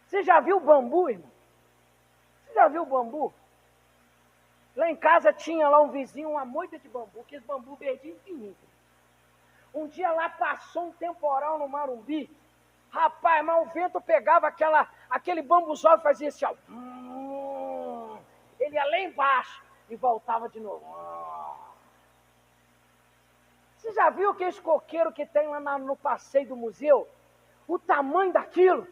Você já viu bambu, irmão? Você já viu bambu? Lá em casa tinha lá um vizinho, uma moita de bambu, aqueles bambu verdinho infinito. Um dia lá passou um temporal no Marumbi. Rapaz, mas o vento pegava aquele bambuzol e fazia assim, ó. Ele ia lá embaixo e voltava de novo. Você já viu aquele coqueiro que tem lá no passeio do museu? O tamanho daquilo?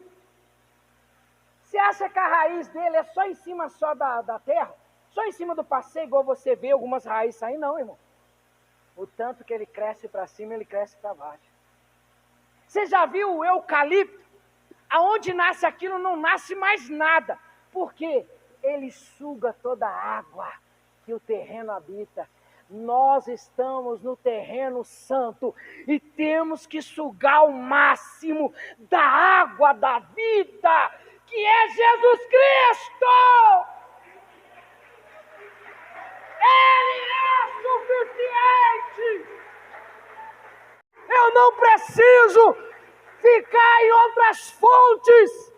Você acha que a raiz dele é só em cima só da terra? Só em cima do passeio, igual você vê algumas raízes saindo? Não, irmão. O tanto que ele cresce para cima, ele cresce para baixo. Você já viu o eucalipto? Aonde nasce aquilo não nasce mais nada. Por quê? Ele suga toda a água que o terreno habita. Nós estamos no terreno santo e temos que sugar o máximo da água da vida, que é Jesus Cristo. Ele é suficiente. Eu não preciso ficar em outras fontes.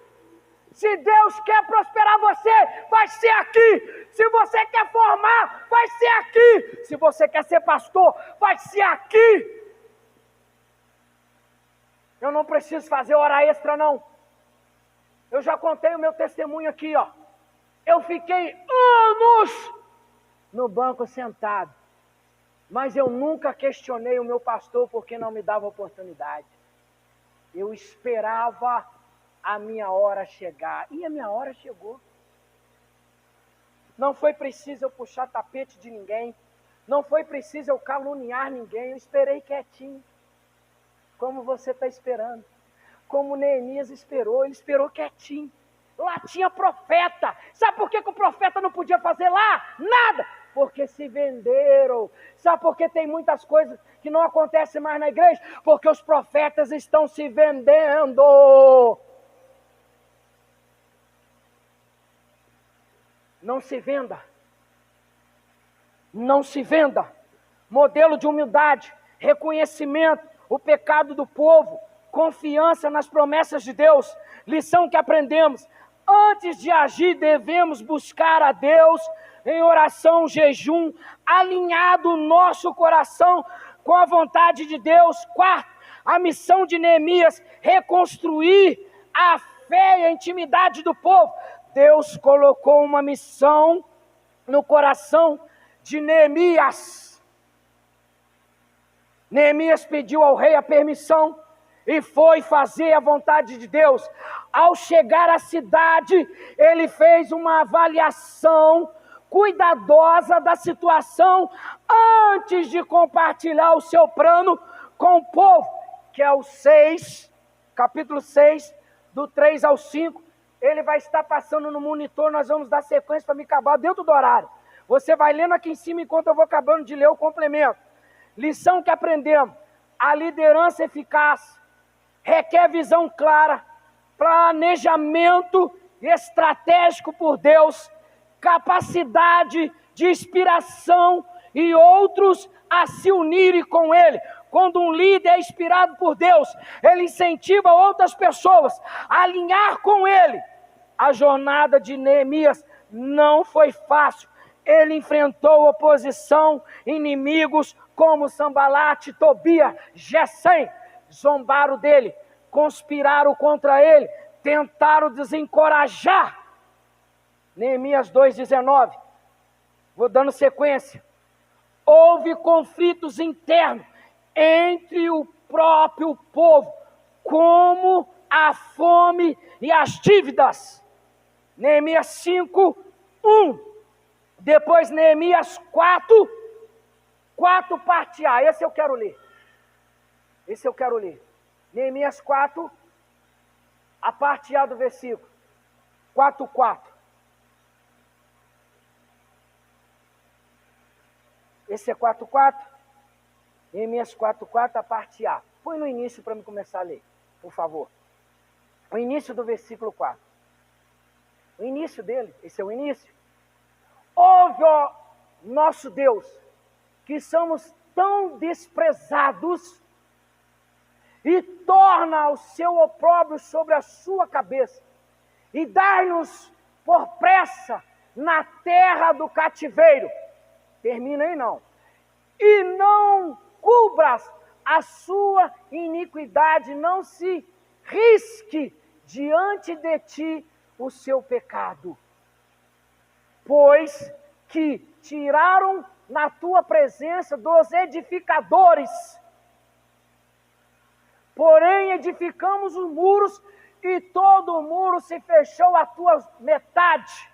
Se Deus quer prosperar você, vai ser aqui. Se você quer formar, vai ser aqui. Se você quer ser pastor, vai ser aqui. Eu não preciso fazer hora extra, não. Eu já contei o meu testemunho aqui, ó. Eu fiquei anos no banco sentado. Mas eu nunca questionei o meu pastor porque não me dava oportunidade. Eu esperava a minha hora chegar. E a minha hora chegou. Não foi preciso eu puxar tapete de ninguém. Não foi preciso eu caluniar ninguém. Eu esperei quietinho. Como você está esperando. Como Neemias esperou. Ele esperou quietinho. Lá tinha profeta. Sabe por que o profeta não podia fazer lá? Nada. Porque se venderam. Sabe por que tem muitas coisas que não acontecem mais na igreja? Porque os profetas estão se vendendo. Não se venda. Não se venda. Modelo de humildade, reconhecimento, o pecado do povo, confiança nas promessas de Deus. Lição que aprendemos. Antes de agir, devemos buscar a Deus em oração, jejum, alinhado o nosso coração com a vontade de Deus. Quarto, a missão de Neemias, reconstruir a fé e a intimidade do povo. Deus colocou uma missão no coração de Neemias. Neemias pediu ao rei a permissão e foi fazer a vontade de Deus. Ao chegar à cidade, ele fez uma avaliação cuidadosa da situação antes de compartilhar o seu plano com o povo, que é o 6, capítulo 6, do 3 ao 5. Ele vai estar passando no monitor, nós vamos dar sequência para me acabar dentro do horário. Você vai lendo aqui em cima enquanto eu vou acabando de ler o complemento. Lição que aprendemos: a liderança eficaz requer visão clara, planejamento estratégico por Deus, capacidade de inspiração e outros a se unirem com ele. Quando um líder é inspirado por Deus, ele incentiva outras pessoas a alinhar com ele. A jornada de Neemias não foi fácil. Ele enfrentou oposição, inimigos como Sambalate, Tobia, Gesem, zombaram dele, conspiraram contra ele, tentaram desencorajar. Neemias 2,19. Vou dando sequência. Houve conflitos internos entre o próprio povo, como a fome e as dívidas. Neemias 5:1. Depois Neemias 4 parte A. Esse eu quero ler. Neemias 4, a parte A do versículo. 4:4. Esse é 4:4. Neemias 4:4, a parte A. Põe no início para me começar a ler, por favor. O início do versículo 4. O início dele, esse é o início. Ouve, ó nosso Deus, que somos tão desprezados, e torna o seu opróbrio sobre a sua cabeça, e dai-nos por pressa na terra do cativeiro. Termina aí não. E não cubras a sua iniquidade, não se risque diante de ti o seu pecado. Pois que tiraram na tua presença dos edificadores, porém edificamos os muros, e todo o muro se fechou à tua metade,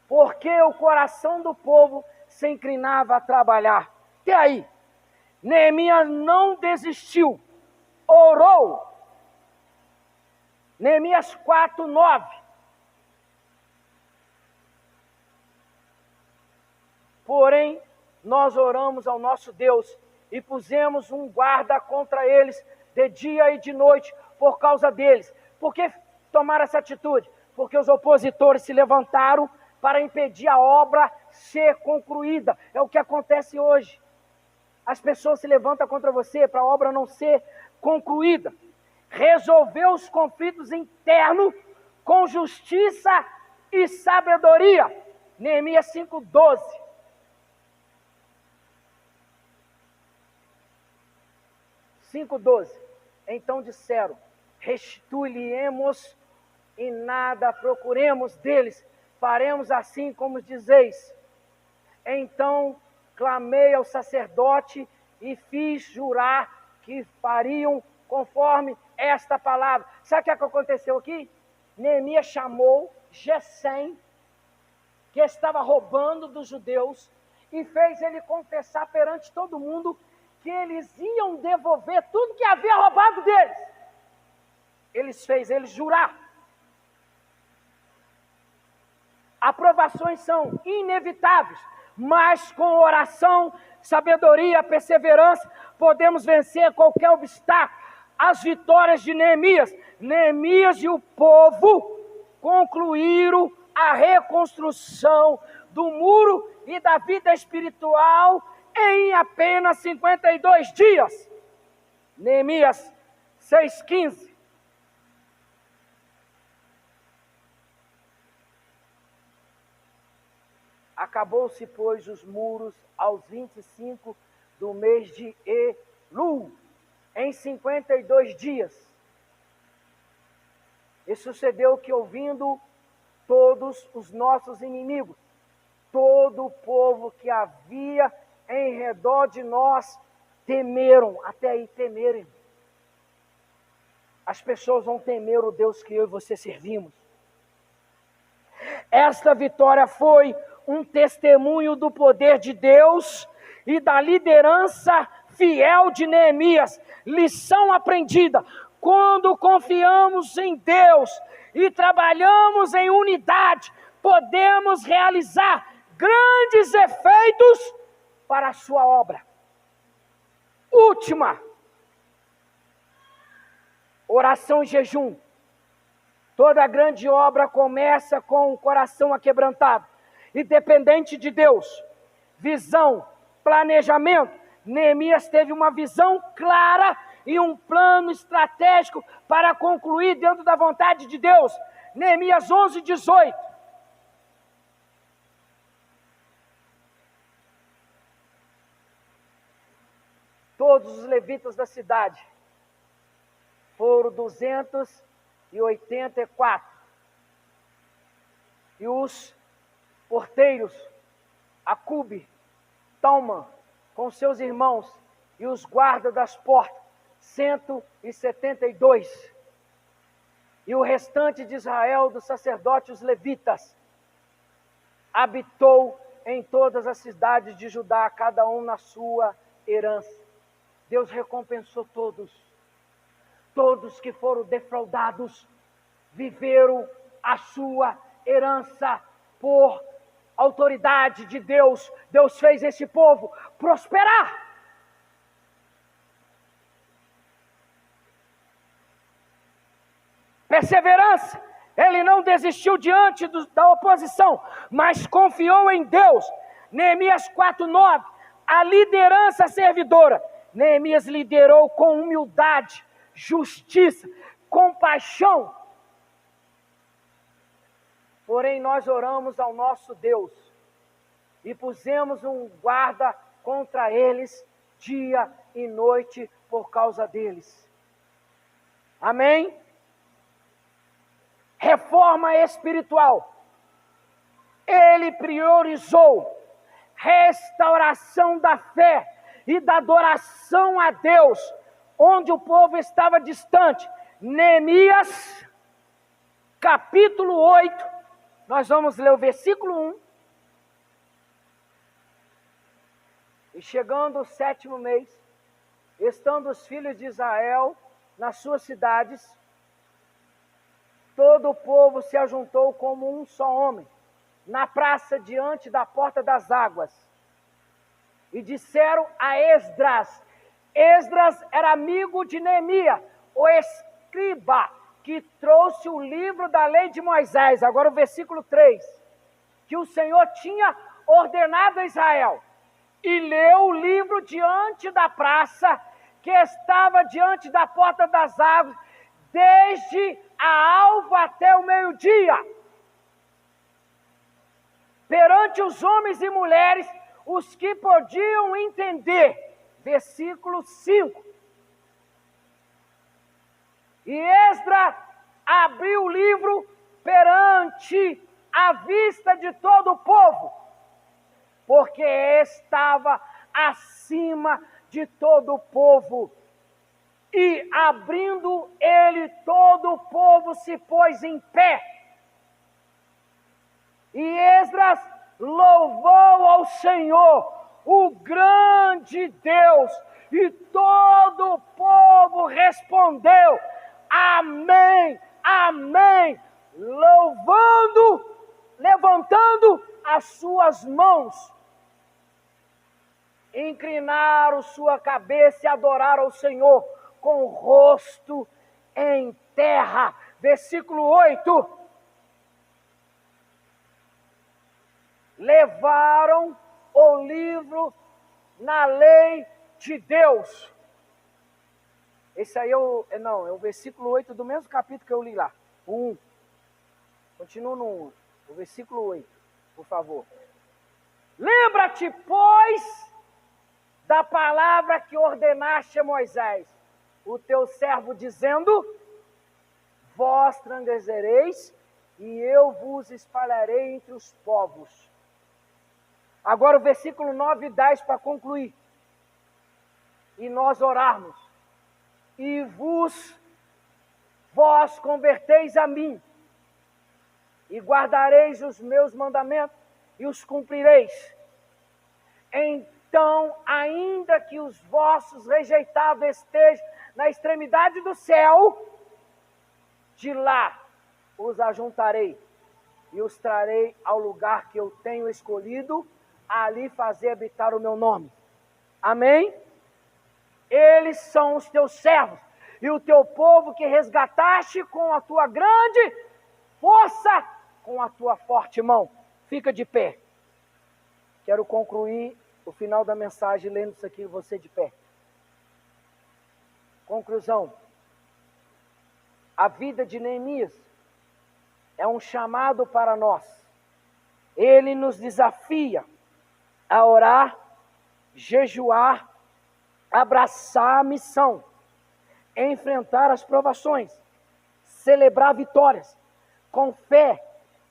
porque o coração do povo se inclinava a trabalhar. E aí, Neemias não desistiu, orou. Neemias 4:9. Porém, nós oramos ao nosso Deus e pusemos um guarda contra eles de dia e de noite por causa deles. Por que tomaram essa atitude? Porque os opositores se levantaram para impedir a obra ser concluída. É o que acontece hoje. As pessoas se levantam contra você para a obra não ser concluída. Resolveu os conflitos internos com justiça e sabedoria. Neemias 5:12. 5:12. Então disseram: restituí-lhe-emos e nada procuremos deles, faremos assim como dizeis. Então clamei ao sacerdote e fiz jurar que fariam conforme esta palavra. Sabe o que aconteceu aqui? Neemias chamou Gesem, que estava roubando dos judeus, e fez ele confessar perante todo mundo que eles iam devolver tudo que havia roubado deles. Fez eles jurar. Aprovações são inevitáveis, mas com oração, sabedoria, perseverança, podemos vencer qualquer obstáculo. As vitórias de Neemias. Neemias e o povo concluíram a reconstrução do muro e da vida espiritual em apenas 52 dias. Neemias 6:15. Acabou-se, pois, os muros aos 25 do mês de Elul, em 52 dias. E sucedeu que, ouvindo todos os nossos inimigos, todo o povo que havia em redor de nós, temeram. Até aí, temerem. As pessoas vão temer o Deus que eu e você servimos. Esta vitória foi um testemunho do poder de Deus e da liderança fiel de Neemias. Lição aprendida: quando confiamos em Deus e trabalhamos em unidade, podemos realizar grandes efeitos para a sua obra. Última, oração e jejum. Toda grande obra começa com o coração aquebrantado e dependente de Deus. Visão, planejamento. Neemias teve uma visão clara e um plano estratégico para concluir dentro da vontade de Deus. Neemias 11:18. Todos os levitas da cidade foram 250 184. E os porteiros, Acube, Talma, com seus irmãos, e os guardas das portas, 172. E o restante de Israel, dos sacerdotes, os levitas, habitou em todas as cidades de Judá, cada um na sua herança. Deus recompensou todos. Todos que foram defraudados viveram a sua herança por autoridade de Deus. Deus fez esse povo prosperar. Perseverança. Ele não desistiu diante da oposição, mas confiou em Deus. Neemias 4:9. A liderança servidora. Neemias liderou com humildade, justiça, compaixão. Porém, nós oramos ao nosso Deus e pusemos um guarda contra eles dia e noite por causa deles. Amém? Reforma espiritual. Ele priorizou restauração da fé e da adoração a Deus, onde o povo estava distante. Neemias, capítulo 8, nós vamos ler o versículo 1. E chegando o 7º mês, estando os filhos de Israel nas suas cidades, todo o povo se ajuntou como um só homem, na praça diante da porta das águas. E disseram a Esdras. Esdras era amigo de Neemias, o escriba, que trouxe o livro da lei de Moisés. Agora o versículo 3. Que o Senhor tinha ordenado a Israel. E leu o livro diante da praça, que estava diante da porta das águas, desde a alva até o meio-dia. Perante os homens e mulheres, os que podiam entender. Versículo 5. E Esdras abriu o livro perante a vista de todo o povo, porque estava acima de todo o povo. E abrindo ele, todo o povo se pôs em pé. E Esdras louvou ao Senhor, o grande Deus, e todo o povo respondeu: amém, amém, louvando, levantando as suas mãos. Inclinaram sua cabeça e adoraram ao Senhor com o rosto em terra. Versículo 8. Levaram o livro na lei de Deus. Esse aí é o versículo 8 do mesmo capítulo que eu li lá. 1. Continua no 1. O versículo 8, por favor. Lembra-te, pois, da palavra que ordenaste a Moisés, o teu servo, dizendo: vós transgredireis, e eu vos espalharei entre os povos. Agora o versículo 9 e 10 para concluir. E nós orarmos. E vós converteis a mim, e guardareis os meus mandamentos, e os cumprireis. Então, ainda que os vossos rejeitados estejam na extremidade do céu, de lá os ajuntarei, e os trarei ao lugar que eu tenho escolhido, ali fazer habitar o meu nome. Amém? Eles são os teus servos, e o teu povo que resgataste com a tua grande força, com a tua forte mão. Fica de pé. Quero concluir o final da mensagem lendo isso aqui, você de pé. Conclusão. A vida de Neemias é um chamado para nós. Ele nos desafia a orar, jejuar, abraçar a missão, enfrentar as provações, celebrar vitórias. Com fé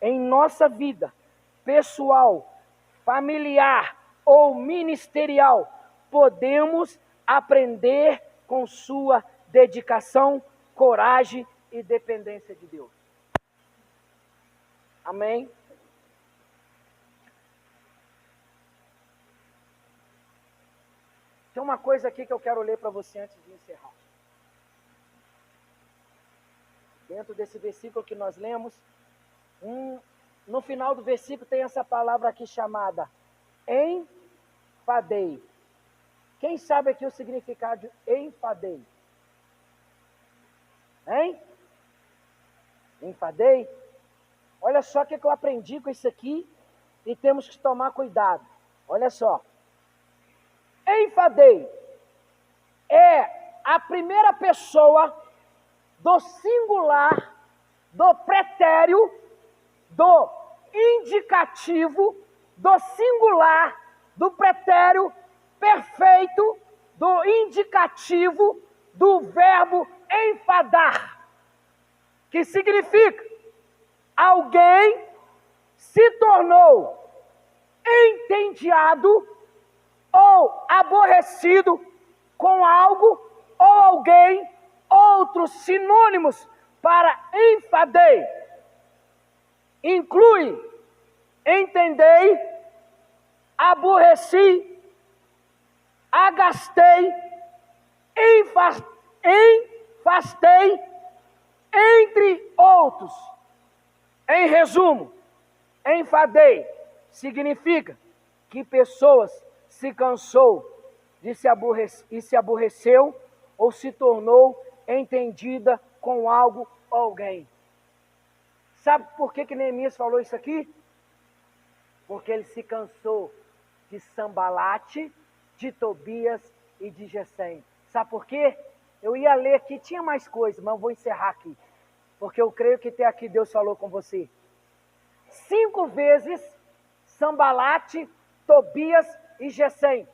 em nossa vida pessoal, familiar ou ministerial, podemos aprender com sua dedicação, coragem e dependência de Deus. Amém? Tem uma coisa aqui que eu quero ler para você antes de encerrar. Dentro desse versículo que nós lemos, no final do versículo tem essa palavra aqui chamada enfadei. Quem sabe aqui o significado de enfadei? Hein? Enfadei? Olha só o que eu aprendi com isso aqui e temos que tomar cuidado. Olha só. Enfadei é a primeira pessoa do singular, do pretérito, do indicativo, do singular, do pretérito perfeito, do indicativo, do verbo enfadar, que significa alguém se tornou entediado ou aborrecido com algo ou alguém. Outros sinônimos para enfadei inclui entendei, aborreci, agastei, enfastei, entre outros. Em resumo, enfadei significa que pessoas se cansou de e se aborreceu ou se tornou entendida com algo ou alguém. Sabe por que Neemias falou isso aqui? Porque ele se cansou de Sambalate, de Tobias e de Gesem. Sabe por quê? Eu ia ler aqui, tinha mais coisa, mas eu vou encerrar aqui. Porque eu creio que até aqui Deus falou com você. 5 vezes Sambalate, Tobias e Gesem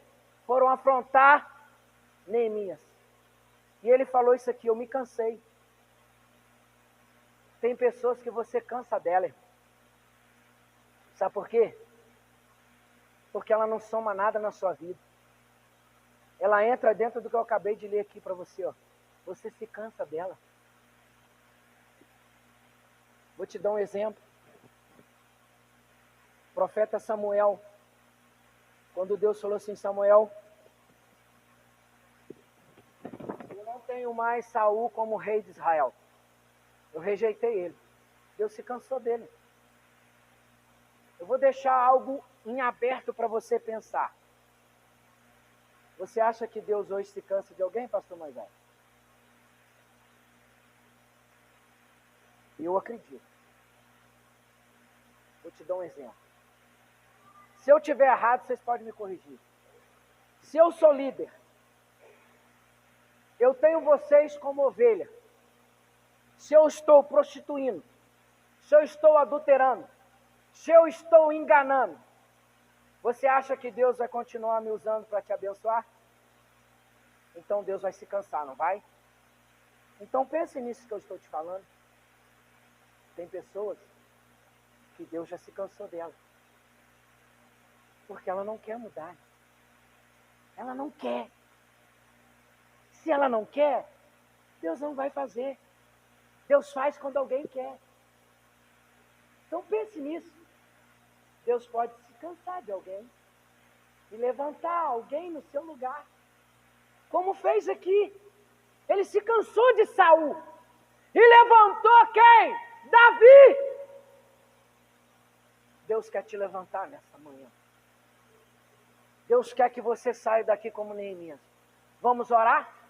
foram afrontar Neemias. E ele falou isso aqui, eu me cansei. Tem pessoas que você cansa dela, irmão. Sabe por quê? Porque ela não soma nada na sua vida. Ela entra dentro do que eu acabei de ler aqui para você, ó. Você se cansa dela. Vou te dar um exemplo. O profeta Samuel, quando Deus falou assim, Samuel, eu não tenho mais Saul como rei de Israel. Eu rejeitei ele. Deus se cansou dele. Eu vou deixar algo em aberto para você pensar. Você acha que Deus hoje se cansa de alguém, pastor Moisés? Eu acredito. Vou te dar um exemplo. Se eu tiver errado, vocês podem me corrigir. Se eu sou líder, eu tenho vocês como ovelha. Se eu estou prostituindo, se eu estou adulterando, se eu estou enganando, você acha que Deus vai continuar me usando para te abençoar? Então Deus vai se cansar, não vai? Então pense nisso que eu estou te falando. Tem pessoas que Deus já se cansou dela. Porque ela não quer mudar. Ela não quer. Se ela não quer, Deus não vai fazer. Deus faz quando alguém quer. Então pense nisso. Deus pode se cansar de alguém e levantar alguém no seu lugar. Como fez aqui. Ele se cansou de Saul e levantou quem? Davi. Deus quer te levantar nessa manhã. Deus quer que você saia daqui como Neemias. Vamos orar?